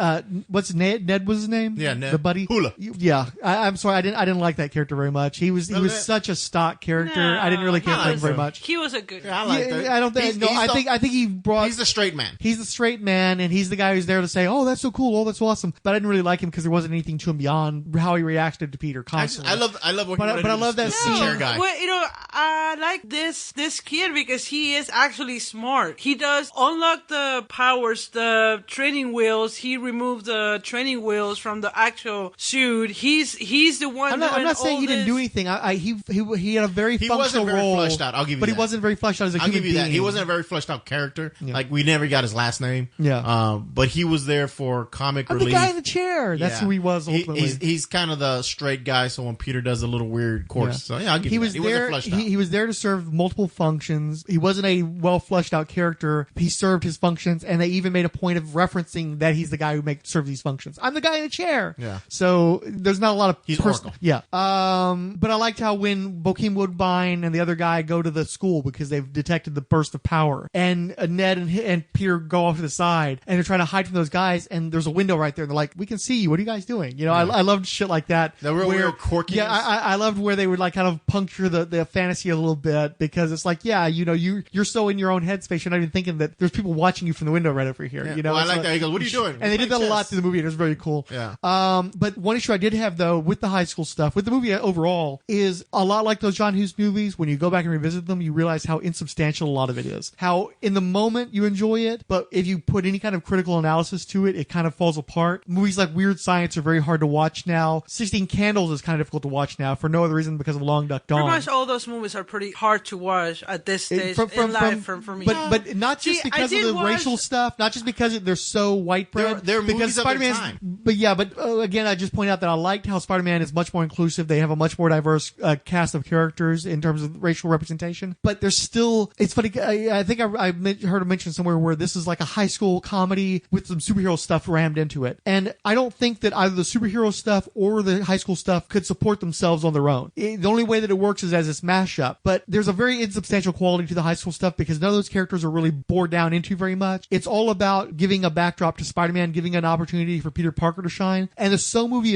what's Ned was his name? Yeah, Ned. The buddy. Hula. Yeah, I'm sorry, I didn't like that character very much. He was such a stock character. No, I didn't really care for him very much. He was a good. Yeah, I like that. I don't think. I think he brought. He's the straight man. He's the straight man, and he's the guy who's there to say, "Oh, that's so cool. Oh, that's awesome." But I didn't really like him because there wasn't anything to him beyond how he reacted to Peter constantly. I love what. But I love that scene. Chair guy. Well, I like this kid because he is actually smart. He does unlock the powers, the training wheels. He removed the training wheels from the actual suit. He's the one. I'm not saying he didn't do anything. He had a very functional role. He wasn't very fleshed out. I'll give you that. But he wasn't very fleshed out as a I'll human give you being. that. He wasn't a very fleshed out character. Yeah. Like we never got his last name. Yeah. But he was there for comic relief. The guy in the chair. That's who he was ultimately. He's kind of the straight guy. So when Peter does a little weird course, so yeah, I'll give you that. He wasn't fleshed out. He was there to serve multiple functions. He wasn't a well fleshed out character. He served his functions, and they even made a point of referencing that he's the guy who serves these functions. I'm the guy in the chair. Yeah. So there's not a lot of He's Oracle. Yeah. Yeah. But I liked how when Bokeem Woodbine and the other guy go to the school because they've detected the burst of power, and Ned and Peter go off to the side and they're trying to hide from those guys, and there's a window right there and they're like, we can see you, what are you guys doing? You know, I loved shit like that. The real quirky. Yeah, I loved where they would like kind of puncture the fantasy a little bit, because it's like, yeah, you know, you're so in your own headspace, you're not even thinking that there's people watching you from the window right over here. Yeah. You know, well, I like that. He goes, what are you doing? And they did that a lot through the movie, and it was very cool. Yeah. But one issue I did have though with the high school stuff, with the movie overall, is a lot like those John Hughes movies. When you go back and revisit them, you realize how insubstantial a lot of it is. How in the moment you enjoy it, but if you put any kind of critical analysis to it, it kind of falls apart. Movies like Weird Science are very hard to watch now. 16 Candles is kind of difficult to watch now for no other reason because of Long Duck Dawn. Pretty much all those movies are pretty hard to watch at this stage in life for me. But not just because of the racial stuff, not just because they're so white bread. They're because movies of their Spider-Man's, time. but yeah, but again, I just point out that I liked how Spider-Man is much more inclusive. They have a much more diverse cast of characters in terms of racial representation. But there's still, it's funny. I think I heard a mention somewhere where this is like a high school comedy with some superhero stuff rammed into it. And I don't think that either the superhero stuff or the high school stuff could support themselves on their own. The only way that it works is as this mashup. But there's a very insubstantial quality to the high school stuff because none of those characters are really bored down into very much. It's all about giving a backdrop to Spider-Man, giving an opportunity for Peter Parker to shine. And the movie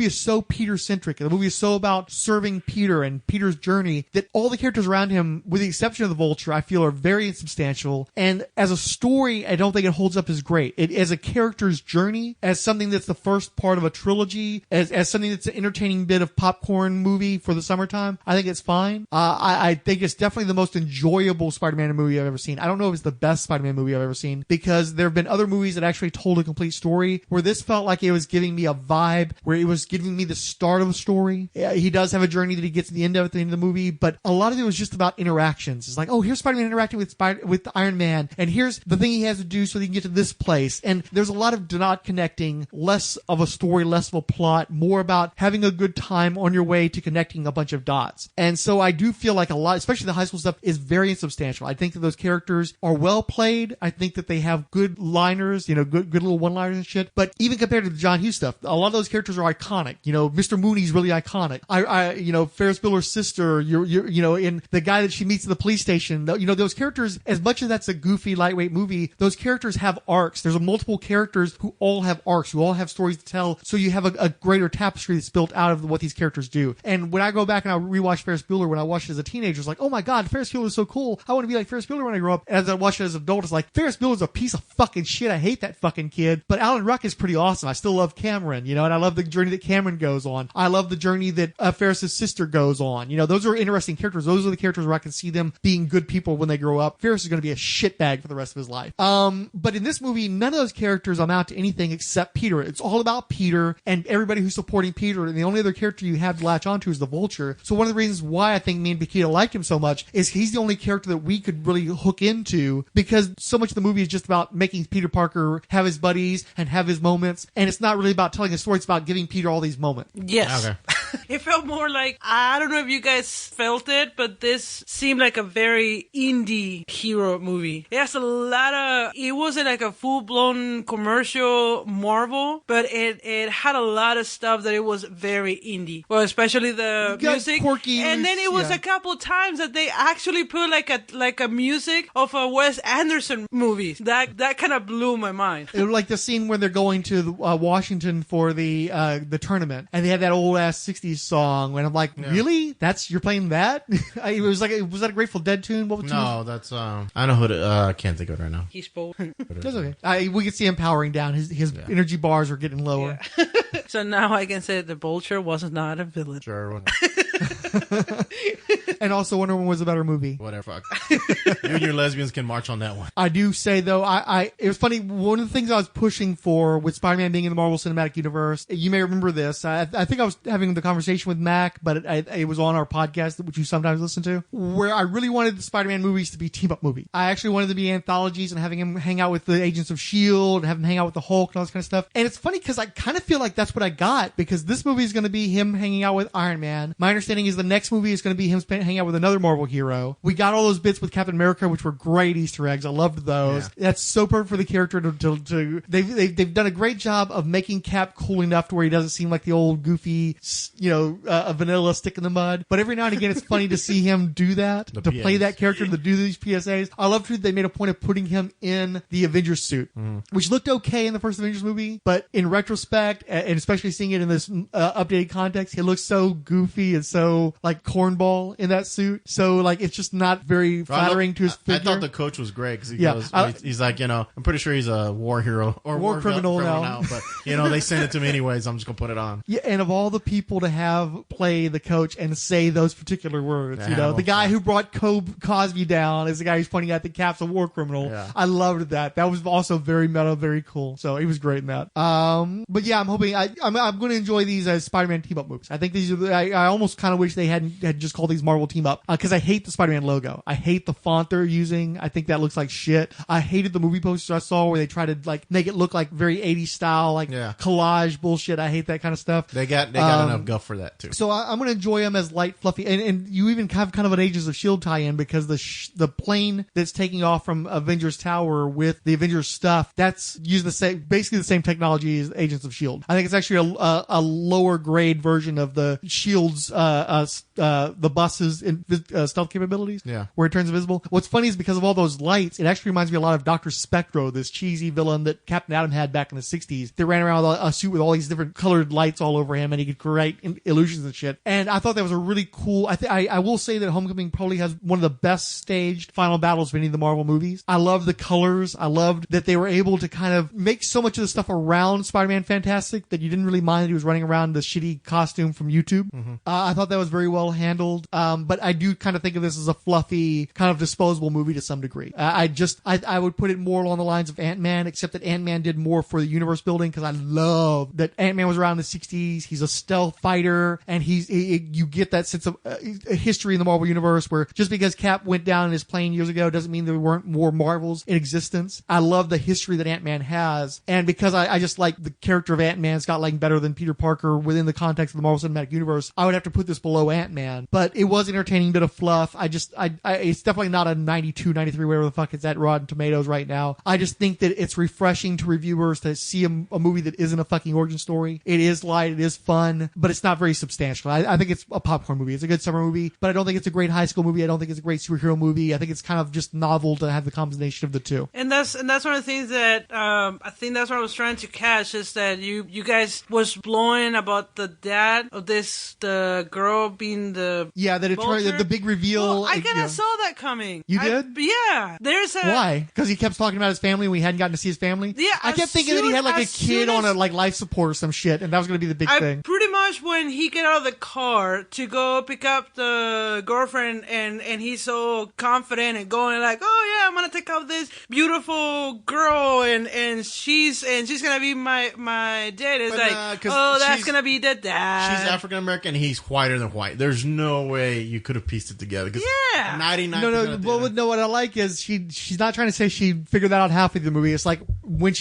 is so Peter-centric. The movie is so about serving Peter and Peter's journey that all the characters around him, with the exception of the Vulture, I feel are very insubstantial. And as a story, I don't think it holds up as great. As a character's journey, as something that's the first part of a trilogy, as something that's an entertaining bit of popcorn movie for the summertime, I think it's fine. I think it's definitely the most enjoyable Spider-Man movie I've ever seen. I don't know if it's the best Spider-Man movie I've ever seen, because there have been other movies that actually told a complete story, where this felt like it was giving me a vibe, where it was giving me the start of a story. Yeah, he does have a journey that he gets to the end of at the end of the movie, but a lot of it was just about interactions. It's like, oh, here's Spider-Man interacting with Iron Man, and here's the thing he has to do so he can get to this place. And there's a lot of not connecting, less of a story, less of a plot, more about having a good time on your way to connecting a bunch of dots. And so I do feel like a lot, especially the high school stuff, is very insubstantial. I think that those characters are well played. I think that they have good liners, good little one-liners and shit. But even compared to the John Hughes stuff, a lot of those characters are iconic. Mr. Mooney's really iconic. Ferris Bueller's sister, in the guy that she meets at the police station, those characters, as much as that's a goofy, lightweight movie, those characters have arcs. There's multiple characters who all have arcs, who all have stories to tell. So you have a greater tapestry that's built out of what these characters do. And when I go back and I rewatch Ferris Bueller, when I watched it as a teenager, it's like, oh my God, Ferris Bueller is so cool. I want to be like Ferris Bueller when I grow up. And as I watch it as an adult, it's like, Ferris Bueller's a piece of fucking shit. I hate that fucking kid. But Alan Ruck is pretty awesome. I still love Cameron, and I love the journey that Cameron goes on. I love the journey that Ferris's sister goes on. Those are interesting characters. Those are the characters where I can see them being good people when they grow up. Ferris is going to be a shitbag for the rest of his life. But in this movie, none of those characters amount to anything except Peter. It's all about Peter and everybody who's supporting Peter, and the only other character you have to latch onto is the Vulture. So one of the reasons why I think me and Pekita liked him so much is he's the only character that we could really hook into, because so much of the movie is just about making Peter Parker have his buddies and have his moments, and it's not really about telling a story, it's about giving Peter all these moments. Yes. Okay. It felt more like, I don't know if you guys felt it, but this seemed like a very indie hero movie. It has it wasn't like a full-blown commercial Marvel, but it had a lot of stuff that it was very indie. Well, especially the music. Quirky, and then it was a couple times that they actually put like a music of a Wes Anderson movie. That kind of blew my mind. It was like the scene where they're going to Washington for the tournament, and they had that old ass 60s song, and I'm like, really? You're playing that? Was that a Grateful Dead tune? What was No, that's I know who I can't think of it right now. He spoke. That's okay. We can see him powering down. His energy bars are getting lower. Yeah. So now I can say the Vulture was not a villain. Sure. And also Wonder Woman was a better movie. Whatever. Fuck. You and your lesbians can march on that one. I do say though, it was funny. One of the things I was pushing for with Spider-Man being in the Marvel Cinematic Universe, you may remember this. I think I was having the conversation with Mac, but it was on our podcast, which you sometimes listen to, where I really wanted the Spider-Man movies to be team-up movies. I actually wanted to be anthologies and having him hang out with the Agents of S.H.I.E.L.D. and have him hang out with the Hulk and all this kind of stuff. And it's funny because I kind of feel like that's what I got, because this movie is going to be him hanging out with Iron Man. My understanding understanding is the next movie is going to be him hanging out with another Marvel hero. We got all those bits with Captain America, which were great Easter eggs. I loved those. Yeah. That's so perfect for the character to they've done a great job of making Cap cool enough to where he doesn't seem like the old goofy, a vanilla stick in the mud. But every now and again, it's funny to see him do that, to play that character, to do these PSAs. I love too they made a point of putting him in the Avengers suit, which looked okay in the first Avengers movie, but in retrospect, and especially seeing it in this updated context, he looks so goofy and so like cornball in that suit. So like it's just not very flattering to his figure. I thought the coach was great because he's like, I'm pretty sure he's a war hero or war criminal now. But they sent it to me anyways. I'm just gonna put it on. Yeah, and of all the people to have play the coach and say those particular words, the guy who brought Cosby down is the guy who's pointing out that Cap's a war criminal. Yeah. I loved that. That was also very meta, very cool. So he was great in that. But yeah, I'm hoping I'm going to enjoy these as Spider-Man team up movies. I think these are. I almost kind of wish they had just called these Marvel team up because I hate the Spider-Man logo. I hate the font they're using. I think that looks like shit. I hated the movie posters I saw where they try to like make it look like very 80s style, like collage bullshit. I hate that kind of stuff. They got enough guff for that too. So I'm going to enjoy them as light, fluffy, and you even have kind of an Agents of S.H.I.E.L.D. tie-in because the plane that's taking off from Avengers Tower with the Avengers stuff, that's using basically the same technology as Agents of S.H.I.E.L.D. I think it's actually a lower grade version of the S.H.I.E.L.D.'s the buses and stealth capabilities, where it turns invisible. What's funny is because of all those lights, it actually reminds me a lot of Dr. Spectro, this cheesy villain that Captain Atom had back in the 60s. They ran around with a suit with all these different colored lights all over him, and he could create illusions and shit. And I thought that was a really cool. I will say that Homecoming probably has one of the best staged final battles of any of the Marvel movies. I love the colors. I loved that they were able to kind of make so much of the stuff around Spider-Man fantastic that you didn't really mind that he was running around the shitty costume from YouTube. I thought that was very well handled. But I do kind of think of this as a fluffy, kind of disposable movie to some degree. I would put it more along the lines of Ant-Man, except that Ant-Man did more for the universe building because I love that Ant-Man was around in the 60s. He's a stealth fighter, and you get that sense of history in the Marvel universe where just because Cap went down in his plane years ago doesn't mean there weren't more Marvels in existence. I love the history that Ant-Man has, and because I just like the character of Ant-Man, Scott Lang, better than Peter Parker within the context of the Marvel Cinematic Universe, I would have to put this below Ant-Man. But it was an entertaining bit of fluff. It's definitely not a 92, 93, whatever the fuck it's at Rotten Tomatoes right now. I just think that it's refreshing to reviewers to see a movie that isn't a fucking origin story. It is light, it is fun, but it's not very substantial. I think it's a popcorn movie. It's a good summer movie, but I don't think it's a great high school movie. I don't think it's a great superhero movie. I think it's kind of just novel to have the combination of the two. And that's one of the things that I think that's what I was trying to catch is that you guys was blowing about the dad of the girl being the the big reveal. Well, I kind of saw that coming. You did? Yeah. Why? Because he kept talking about his family and we hadn't gotten to see his family? Yeah. I kept thinking that he had like a kid on a like life support or some shit, and that was going to be the big thing. Pretty much when he get out of the car to go pick up the girlfriend and he's so confident and going like, oh yeah, I'm going to take out this beautiful girl and she's going to be my dad. It's that's going to be the dad. She's African American. He's whiter than white. There's no way you could have pieced it together. Yeah. 99%. No, what I like is she's not trying to say she figured that out halfway through the movie. It's like when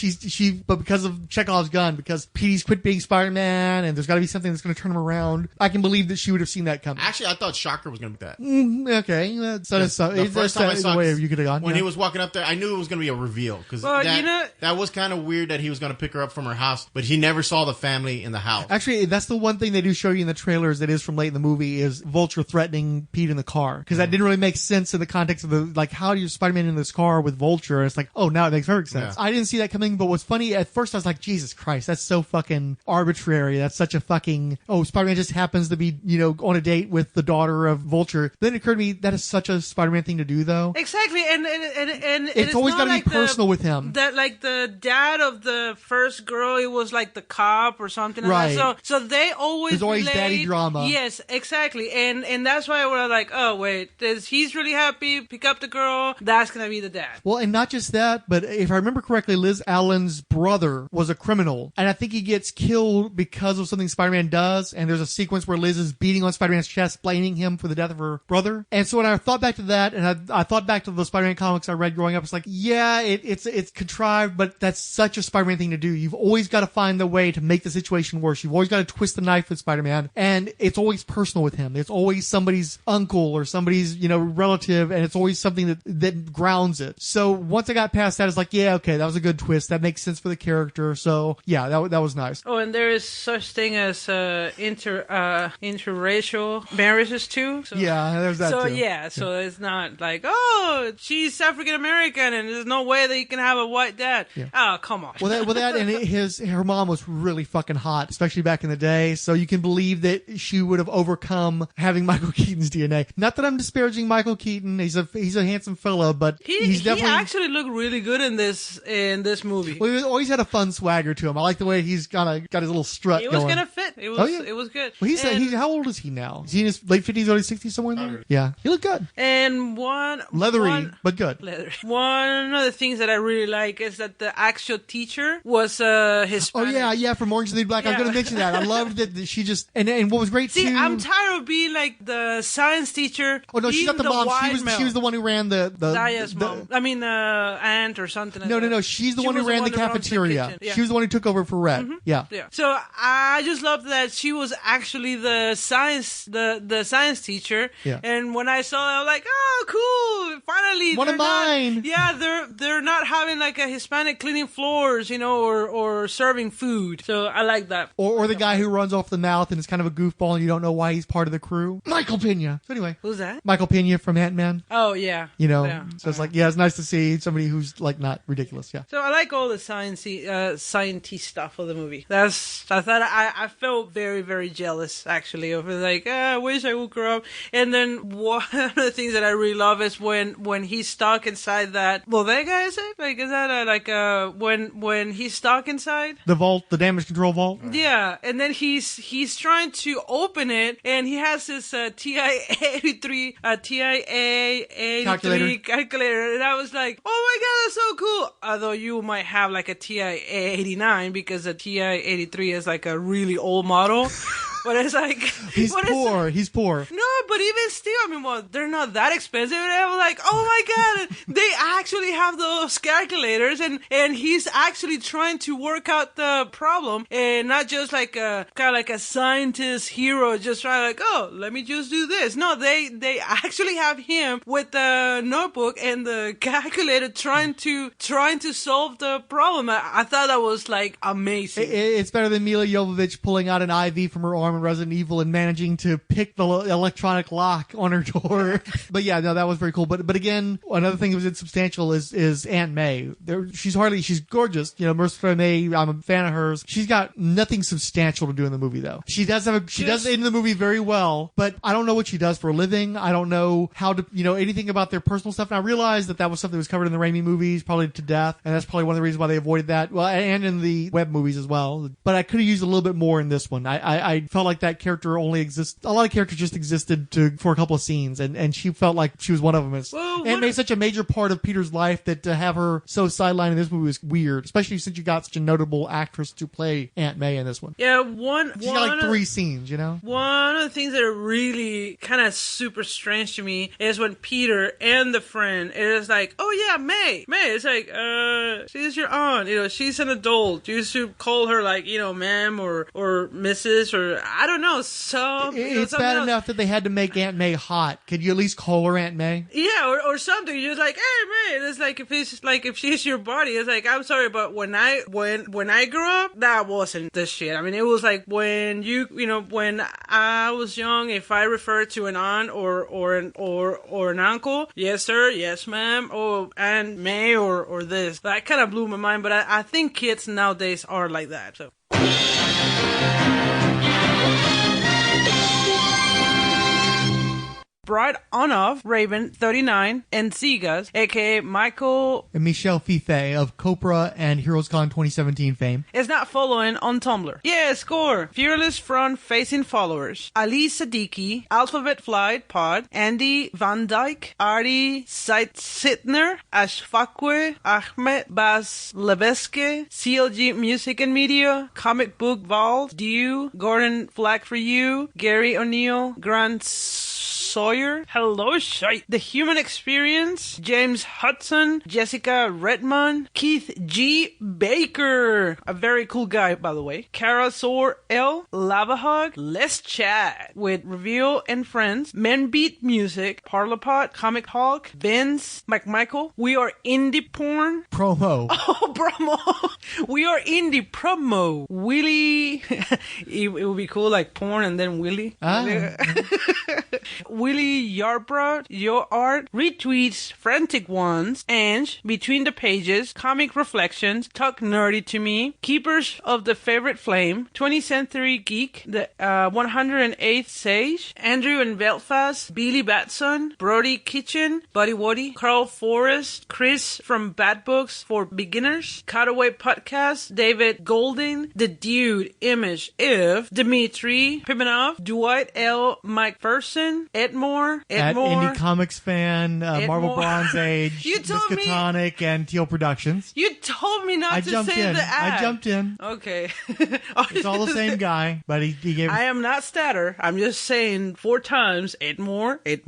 but because of Chekhov's gun, because Petey's quit being Spider-Man and there's got to be something that's going to turn him around, I can believe that she would have seen that coming. Actually, I thought Shocker was going to be that. Okay. The first time I saw you could have gone. When he was walking up there, I knew it was going to be a reveal because that was kind of weird that he was going to pick her up from her house, but he never saw the family in the house. Actually, that's the one thing they do show you in the trailers that is from late in the movie is Vulture threatening Pete in the car, because that didn't really make sense in the context of the like how do you Spider-Man in this car with Vulture? And it's like, oh, now it makes perfect sense. Yeah. I didn't see that coming, but what's funny at first I was like, Jesus Christ, that's so fucking arbitrary. That's such a fucking Spider-Man just happens to be on a date with the daughter of Vulture. Then it occurred to me that is such a Spider-Man thing to do, though. Exactly, and it's always got to like be personal with him. That like the dad of the first girl, it was like the cop or something right. like that. So they always there's always daddy drama. Yes, exactly, and that's why we're like, oh wait, he's really happy, pick up the girl, that's gonna be the dad. Well, and not just that, but if I remember correctly, Liz Allen's brother was a criminal. And I think he gets killed because of something Spider-Man does. And there's a sequence where Liz is beating on Spider-Man's chest, blaming him for the death of her brother. And so when I thought back to that, and I thought back to the Spider-Man comics I read growing up, it's like, yeah, it's contrived, but that's such a Spider-Man thing to do. You've always got to find the way to make the situation worse. You've always got to twist the knife with Spider-Man. And it's always personal with him. It's always somebody's uncle or somebody's, relative, and it's always something that grounds it. So once I got past that, it's like, yeah, okay, that was a good twist. That makes sense for the character. So yeah, that was nice. Oh, and there is such thing as interracial marriages too. So, yeah, there's that too. So it's not like, oh, she's African American and there's no way that you can have a white dad. Yeah. Oh, come on. Well, that and her mom was really fucking hot, especially back in the day. So you can believe that she would have overcome having Michael Keaton's DNA. Not that I'm disparaging Michael Keaton. He's a handsome fella, but he's definitely... He actually looked really good in this movie. Well, he always had a fun swagger to him. I like the way he's got his little strut going. It was gonna fit. It was good. Well, how old is he now? Is he in his late 50s, early 60s, somewhere in there? Yeah. He looked good. And leathery, but good. Leathery. One of the things that I really like is that the actual teacher was Hispanic. Oh, yeah, from Orange is the New Black. Yeah. I was going to mention that. I loved that she just... And what was great, too... See, I'm tired of being like the science teacher. Oh, no, she's not the mom. She was the one who ran the Zaya's mom. I mean, aunt or something like that. No. She's the one who ran the cafeteria. Yeah. She was the one who took over for Red. Mm-hmm. Yeah. So I just loved that she was actually the science teacher. Yeah. And when I saw it, I was like, oh, cool. Finally. One of mine. They're not having like a Hispanic cleaning floors, or serving food. So I like that. Or the guy who runs off the mouth and is kind of a goofball and you don't know why he's part of the crew. Michael Pena. So anyway. Who's that? Michael Pena from Ant-Man. Oh, yeah. So it's like, yeah, it's nice to see somebody who's like not ridiculous. Yeah. So I like all the sciencey stuff of the movie. I felt very, very jealous actually of it. Like, I wish I would grow up. And then one of the things that I really love is when he's stuck inside that bodega, is it? Like, is that when he's stuck inside the vault, the damage control vault? Yeah, and then he's trying to open it, and he has this TI-83 calculator, and I was like, oh my god, that's so cool. Although you might have like a TI-89 because the TI-83 is like a really old model. But it's like... He's poor. No, but even still, I mean, they're not that expensive. And I was like, oh my god, they actually have those calculators, and he's actually trying to work out the problem, and not just like kind of like a scientist hero, just trying like, oh, let me just do this. No, they actually have him with the notebook and the calculator trying to solve the problem. I thought that was like amazing. It's better than Mila Jovovich pulling out an IV from her arm in Resident Evil and managing to pick the electronic lock on her door. But yeah, no, that was very cool. But again, another thing that was insubstantial is Aunt May. She's gorgeous. Marissa May, I'm a fan of hers. She's got nothing substantial to do in the movie though. She does in the movie very well, but I don't know what she does for a living. I don't know how to, anything about their personal stuff. And I realized that was something that was covered in the Raimi movies, probably to death. And that's probably one of the reasons why they avoided that. Well, and in the web movies as well. But I could have used a little bit more in this one. I felt like that character only exists. A lot of characters just existed for a couple of scenes, and she felt like she was one of them. And made such a major part of Peter's life that to have her so sidelined in this movie was weird, especially since you got such a notable actress to play Aunt May in this one. Yeah, she got like 3 scenes, One of the things that are really kind of super strange to me is when Peter and the friend, it is like, oh yeah, May, it's like, she's your aunt, she's an adult. You should call her like, ma'am or Mrs. or I don't know. So it's bad enough that they had to make Aunt May hot. Could you at least call her Aunt May? Yeah, or something. You're just like, hey, May. It's like if she's your buddy. It's like, I'm sorry, but when I grew up, that wasn't the shit. I mean, it was like when when I was young, if I referred to an aunt or an uncle, yes sir, yes ma'am, or Aunt May or this, that kind of blew my mind. But I think kids nowadays are like that. So. Bride on Off, Raven 39, and Zigas, aka Michael, And Michelle Fife of Copra and HeroesCon 2017 fame. is not following on Tumblr. Yeah, score. Fearless front facing followers. Ali Siddiqui, Alphabet Flight Pod, Andy Van Dyke, Ari Sitner, Ashfaqwe, Ahmed Bas Lebeske, CLG Music and Media, Comic Book Vault, Dew, Gordon Flag for You, Gary O'Neill, Grant Sawyer, Hello Shite, The Human Experience, James Hudson, Jessica Redmond, Keith G. Baker, a very cool guy, by the way, Kara Sor L, Lava Hog, Let's Chat with Reveal and Friends, Men Beat Music, Parlapot, Comic Hawk, Vince, McMichael, We Are Indie Porn, Promo. oh, promo, We Are Indie Promo, Willie, it would be cool like porn and then Willie. Willie Yarbrough, Your Art, Retweets, Frantic Ones, Ange, Between the Pages, Comic Reflections, Talk Nerdy to Me, Keepers of the Favorite Flame, 20th Century Geek, the 108th Sage, Andrew and Belfast, Billy Batson, Brody Kitchen, Buddy Woody, Carl Forrest, Chris from Bad Books for Beginners, Cutaway Podcast, David Golding, The Dude, Image, If, Dimitri Pimenov, Dwight L. McPherson, Edmore, At Indie Comics Fan, Marvel Bronze Age, You told me- Miskatonic, and Teal Productions. You told me not to say the ad. I jumped in. Okay. It's all the same guy, but he gave I am not Statter. I'm just saying 4 times, Edmore. There's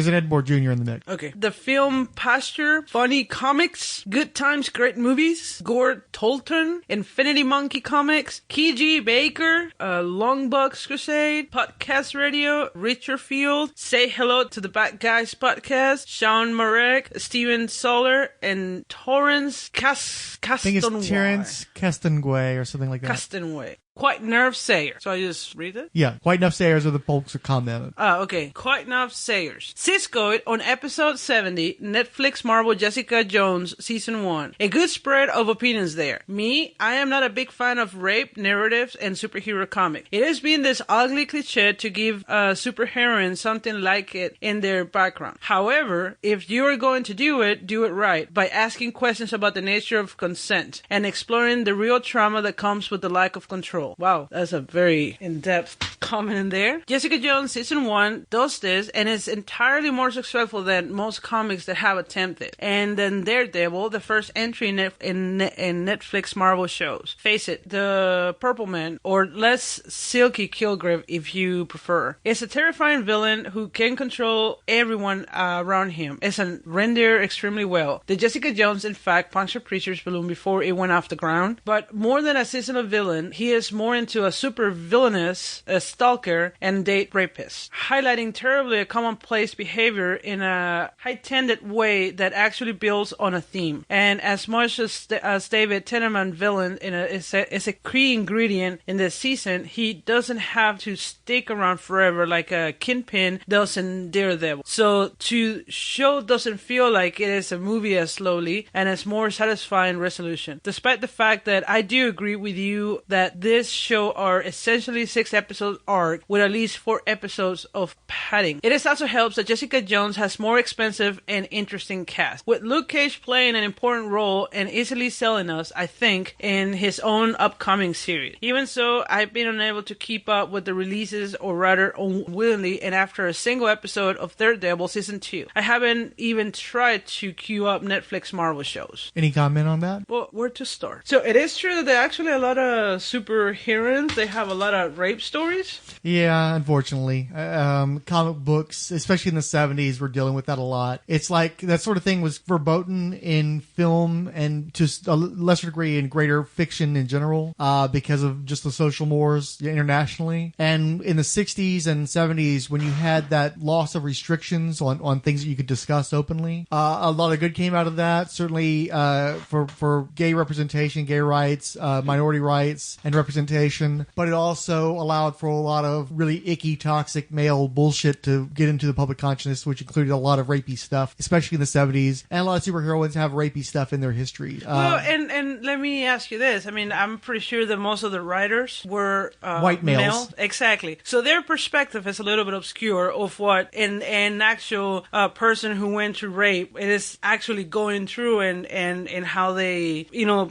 an Edmore Jr. in the mix. Okay. The Film Pasture, Funny Comics, Good Times, Great Movies, Gord Tolton, Infinity Monkey Comics, Kiji Baker, Longbucks Crusade, Podcast Radio, Richard Field, Say Hello to the Bad Guys Podcast, Sean Marek, Steven Soler, and Torrance I think it's Terrence Castanway or something like that. Castanway. Quite Nerve Sayer. So I just read it? Yeah, quite enough sayers are the folks who commented. Okay. Quite enough Sayers. Cisco on episode 70, Netflix Marvel Jessica Jones Season 1. A good spread of opinions there. Me, I am not a big fan of rape narratives and superhero comics. It has been this ugly cliche to give superheroines something like it in their background. However, if you are going to do it right by asking questions about the nature of consent and exploring the real trauma that comes with the lack of control. Wow, that's a very in-depth comment in there. Jessica Jones Season 1 does this and is entirely more successful than most comics that have attempted. And then Daredevil, the first entry in Netflix Marvel shows. Face it, the Purple Man, or less Silky Kilgrave if you prefer, is a terrifying villain who can control everyone around him. It's rendered extremely well. The Jessica Jones, in fact, punctured Preacher's balloon before it went off the ground. But more than a seasonal villain, he is more into a super villainous, a stalker, and date rapist, highlighting terribly a commonplace behavior in a high-tended way that actually builds on a theme. And as much as David Tennant villain is a key ingredient in this season, he doesn't have to stick around forever like a Kingpin does in Daredevil. So to show doesn't feel like it is a movie as slowly and as more satisfying resolution. Despite the fact that I do agree with you that this show are essentially 6 episode arc with at least 4 episodes of padding. It also helps that Jessica Jones has more expensive and interesting cast, with Luke Cage playing an important role and easily selling us, I think, in his own upcoming series. Even so, I've been unable to keep up with the releases, or rather unwillingly, and after a single episode of Daredevil Season 2, I haven't even tried to queue up Netflix Marvel shows. Any comment on that? Well, where to start? So it is true that there are actually a lot of superheroines. They have a lot of rape stories. Yeah, unfortunately. Comic books, especially in the 70s, were dealing with that a lot. It's like that sort of thing was verboten in film and to a lesser degree in greater fiction in general because of just the social mores internationally. And in the 60s and 70s, when you had that loss of restrictions on things that you could discuss openly, a lot of good came out of that. Certainly for gay representation, gay rights, minority rights, and representation. But it also allowed for a lot of really icky, toxic male bullshit to get into the public consciousness, which included a lot of rapey stuff, especially in the 70s. And a lot of superheroines have rapey stuff in their history. Well, and let me ask you this. I mean, I'm pretty sure that most of the writers were white males. Exactly. So their perspective is a little bit obscure of what an actual person who went through rape it is actually going through and how they,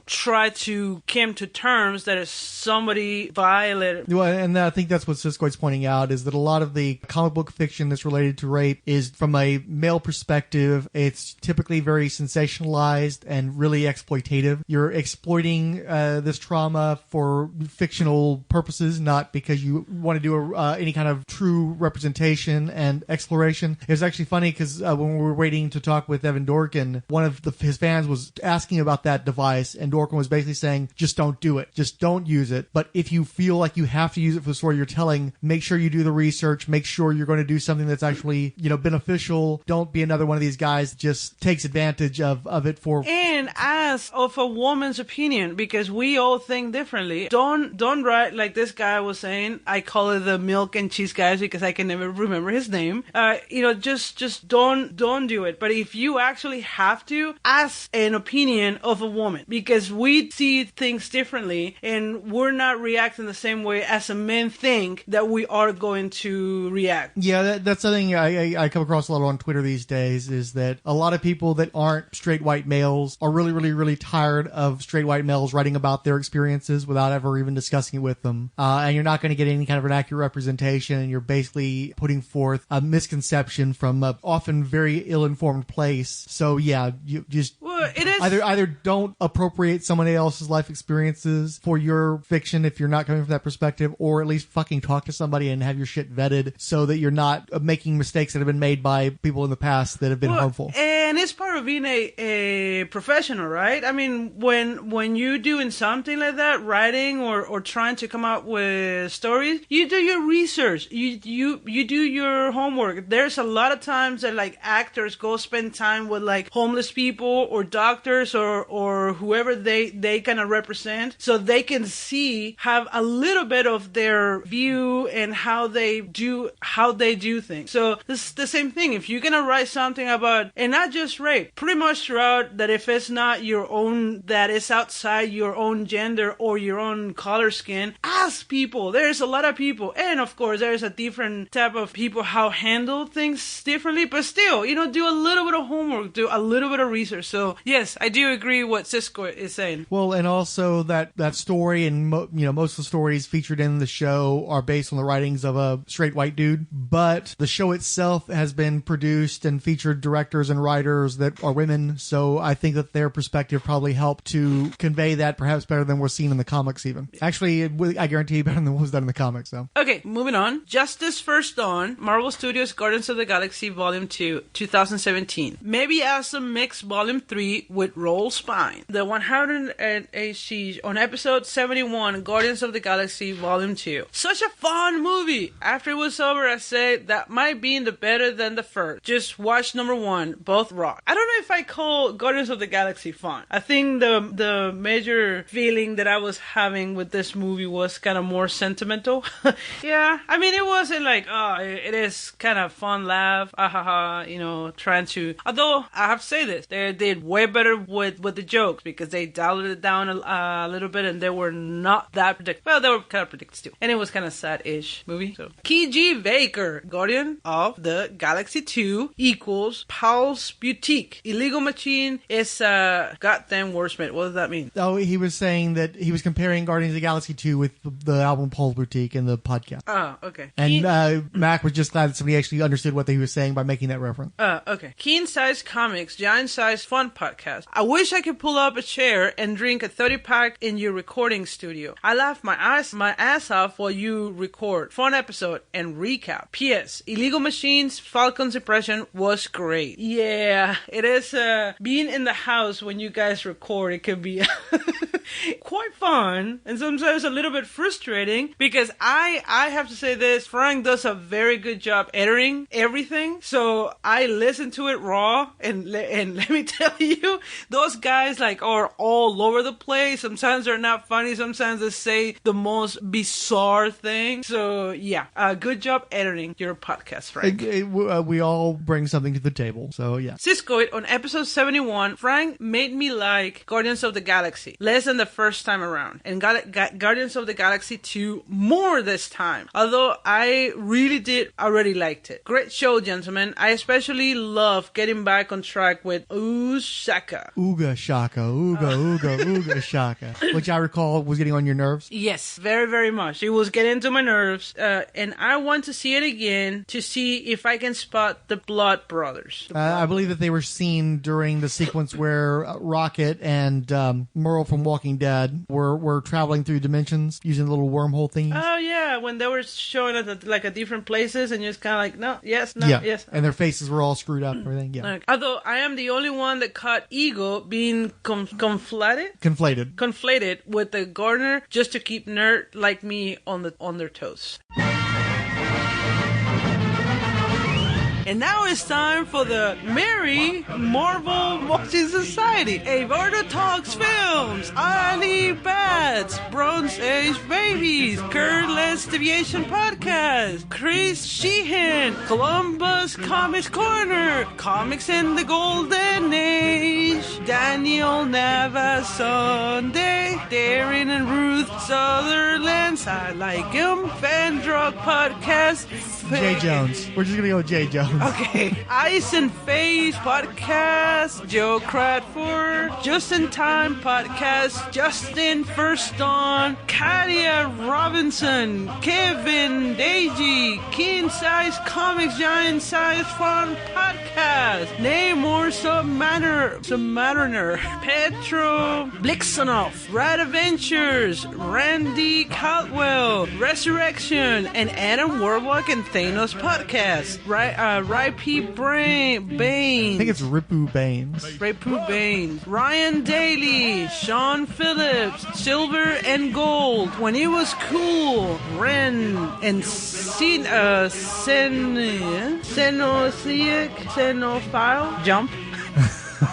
try to come to terms that if somebody violated. Well, and I think that's what Siskoid's pointing out, is that a lot of the comic book fiction that's related to rape is from a male perspective. It's typically very sensationalized and really exploitative. You're exploiting this trauma for fictional purposes, not because you want to do any kind of true representation and exploration. It was actually funny because when we were waiting to talk with Evan Dorkin, one of his fans was asking about that device, and Dorkin was basically saying, just don't do it. Just don't use it. But if you feel like you have to use it for the story you're telling, make sure you do the research. Make sure you're going to do something that's actually, beneficial. Don't be another one of these guys that just takes advantage of it for... And ask of a woman's opinion, because we all think differently. Don't write like this guy was saying. I call it the milk and cheese guys because I can never remember his name. Just don't do it. But if you actually have to, ask an opinion of a woman, because we see things differently and we're not reacting the same way as a men think that we are going to react. Yeah, that's something I come across a lot on Twitter these days, is that a lot of people that aren't straight white males are really, really, really tired of straight white males writing about their experiences without ever even discussing it with them. And you're not going to get any kind of an accurate representation, and you're basically putting forth a misconception from an often very ill-informed place. So yeah, you just it is either don't appropriate somebody else's life experiences for your fiction if you're not coming from that perspective, or at least fucking talk to somebody and have your shit vetted so that you're not making mistakes that have been made by people in the past that have been harmful. And it's part of being a professional, right? I mean, when you're doing something like that, writing or trying to come up with stories, you do your research, you do your homework. There's a lot of times that like actors go spend time with like homeless people or doctors or whoever they kind of represent, so they can have a little bit of their view and how they do things. So this is the same thing. If you're gonna write something about, and not just rape, pretty much throughout, that if it's not your own, that is outside your own gender or your own color skin, ask people. There's a lot of people, and of course there's a different type of people how handle things differently, but still, do a little bit of homework, do a little bit of research. So yes, I do agree what Cisco is saying. Well, and also that story and most of the stories featured in the show are based on the writings of a straight white dude, but the show itself has been produced and featured directors and writers that are women, so I think that their perspective probably helped to convey that perhaps better than we're seeing in the comics even. Actually, I guarantee better than what was done in the comics, though. Okay, moving on. Justice First Dawn, Marvel Studios Guardians of the Galaxy Volume 2, 2017. Maybe Awesome Mix Volume 3 with Roll Spine. The 108th Siege on Episode 71, Guardians of the Galaxy Volume 2. Such a fun movie. After it was over, I said that might be in the better than the first. Just watch number 1, both rock. I don't know if I call Guardians of the Galaxy fun. I think the major feeling that I was having with this movie was kind of more sentimental. Yeah, I mean, it wasn't like, it is kind of fun laugh, trying to, although I have to say this, they did way better with the jokes because they dialed it down a little bit and they were not that predictable. Well, they were kind of predictable still. And it was kind of sad-ish movie. So, Kiji Baker, Guardian of the Galaxy 2 equals Paul's Boutique. Illegal Machine is a goddamn wordsmith. What does that mean? Oh, he was saying that he was comparing Guardians of the Galaxy 2 with the album Paul's Boutique in the podcast. Oh, okay. And Mac was just glad that somebody actually understood what he was saying by making that reference. Okay. Keen Size Comics, Giant Size Fun Podcast. I wish I could pull up a chair and drink a 30-pack in your recording studio. I laugh my ass off while you record. Fun episode and recap. P.S. Illegal Machines, Falcon's impression was great. Yeah, it is being in the house when you guys record. It can be quite fun and sometimes a little bit frustrating because I have to say this, Frank does a very good job editing everything. So I listen to it raw and let me tell you, those guys like are all over the place. Sometimes they're not funny. Sometimes they say the most bizarre thing. So yeah, good job editing your podcast, Frank. We all bring something to the table. So yeah. Ciscoid, on episode 71, Frank made me like Guardians of the Galaxy less than the first time around, and Guardians of the Galaxy 2 more this time. Although I really did already liked it. Great show, gentlemen. I especially love getting back on track with Ooga Shaka. Ooga Shaka, which I recall was getting on your nerves. Yes, very, very much. It was getting to my nerves, and I want to see it again to see if I can spot the Blood Brothers. I believe that they were seen during the sequence where Rocket and Merle from Walking Dead were traveling through dimensions using little wormhole thingies. Oh yeah, when they were showing us at different places, and you're just kind of like, no, yes, no, yeah. yes. And their faces were all screwed up and everything. Yeah. Okay. Although I am the only one that caught Ego being conflated with the Gardener just to keep nerd like me on their toes. And now it's time for the Merry Marvel Watching Society. Eduardo Talks Films, Ali Bats, Bronze Age Babies, Curless Deviation Podcast, Chris Sheehan, Columbus Comics Corner, Comics in the Golden Age, Daniel Navas Sunday, Darren and Ruth Sutherland, I Like Him, Fan Drug Podcast, Jay Jones. We're just going to go with Jay Jones. Okay. Ice and Face Podcast, Joe Cradford, Just in Time Podcast, Justin First On, Katia Robinson, Kevin Deji, King Size Comics Giant Size Fun Podcast, Namor Submariner, Petro Blixonoff, Rad Adventures, Randy Caldwell, Resurrection, and Adam Warlock and Thanos Podcast. Ripe Baines. I think it's Ripu Baines. Ripu Baines. Ryan Daly, Sean Phillips, Silver and Gold, When It Was Cool, Ren, and Xenophile, Jump.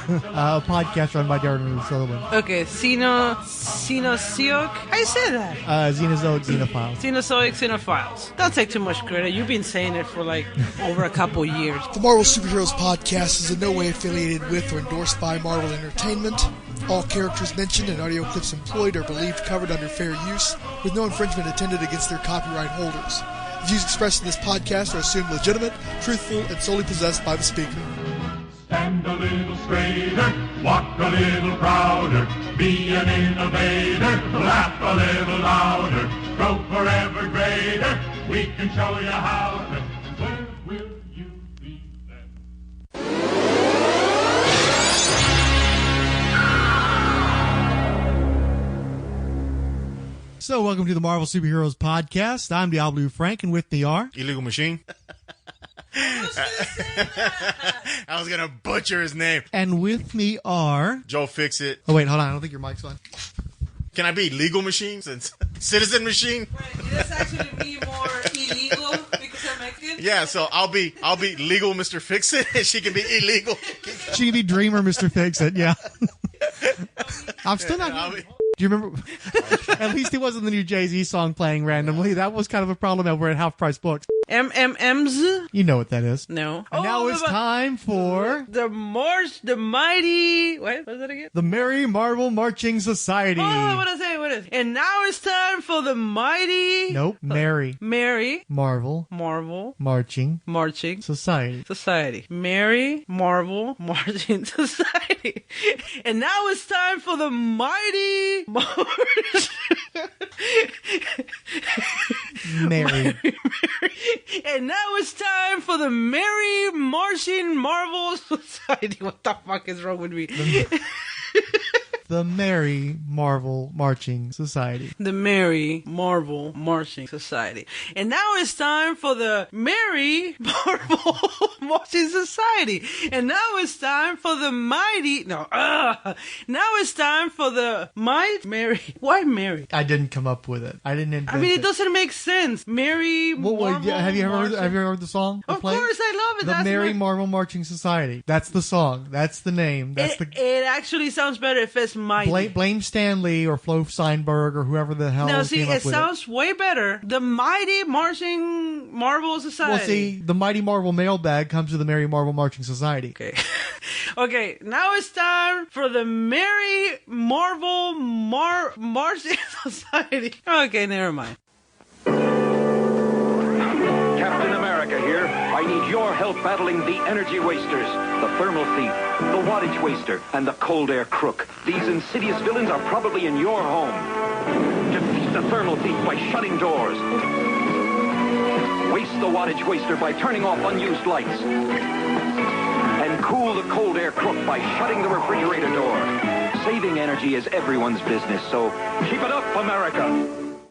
A podcast run by Darren Sullivan. Okay, Xenosioc. How you say that? Xenozoic Xenophiles. Xenozoic Xenophiles. Don't take too much credit. You've been saying it for like over a couple years. The Marvel Superheroes Podcast is in no way affiliated with or endorsed by Marvel Entertainment. All characters mentioned and audio clips employed are believed covered under fair use, with no infringement intended against their copyright holders. The views expressed in this podcast are assumed legitimate, truthful, and solely possessed by the speaker. Stand a little straighter, walk a little prouder, be an innovator, laugh a little louder, grow forever greater, we can show you how to. Where will you be then? So, welcome to the Marvel Superheroes Podcast. I'm Diabolu Frank, and with me are... Illegal Machine. I was gonna butcher his name. And with me are... Joe Fixit. Oh, wait, hold on. I don't think your mic's on. Can I be Legal Machine since Citizen Machine? Right, that's actually be more illegal because I'm Mexican. Yeah, so I'll be Legal Mr. Fixit, and she can be illegal. She can be Dreamer Mr. Fixit, yeah. I'm still not... Do you remember? At least it wasn't the new Jay-Z song playing randomly. That was kind of a problem over at Half Price Books. MMMs? You know what that is. No. And now it's time for... The Mighty... What was that again? The Merry Marvel Marching Society. Oh, what is it? And now it's time for the Mighty... Nope. Merry Marvel Marching Society. Merry Marvel Marching Society. And now it's time for the Mighty Mary. And now it's time for the Merry Marching Marvel Society. What the fuck is wrong with me? the Merry Marvel Marching Society. The Merry Marvel Marching Society. And now it's time for the Merry Marvel Marching Society. And now it's time for the mighty... No. Now it's time for the Mary... Why Mary? I didn't come up with it. I didn't invent I mean, it doesn't make sense. Merry Marvel have you heard the song? Of course, I love it. The Merry Marvel Marching Society. That's the song. That's the name. It actually sounds better if it's mighty. Blame Stan Lee or Flo Steinberg or whoever the hell No, see, came up it with sounds way better. The Mighty Marching Marvel Society. Well, see, the Mighty Marvel Mailbag comes to the Merry Marvel Marching Society. Okay. Okay, now it's time for the Merry Marvel Marching Society. Okay, never mind. Captain America here. I need your help battling the energy wasters, the thermal thief, the wattage waster, and the cold air crook. These insidious villains are probably in your home. Defeat the thermal thief by shutting doors. Waste the wattage waster by turning off unused lights. And cool the cold air crook by shutting the refrigerator door. Saving energy is everyone's business, so keep it up, America.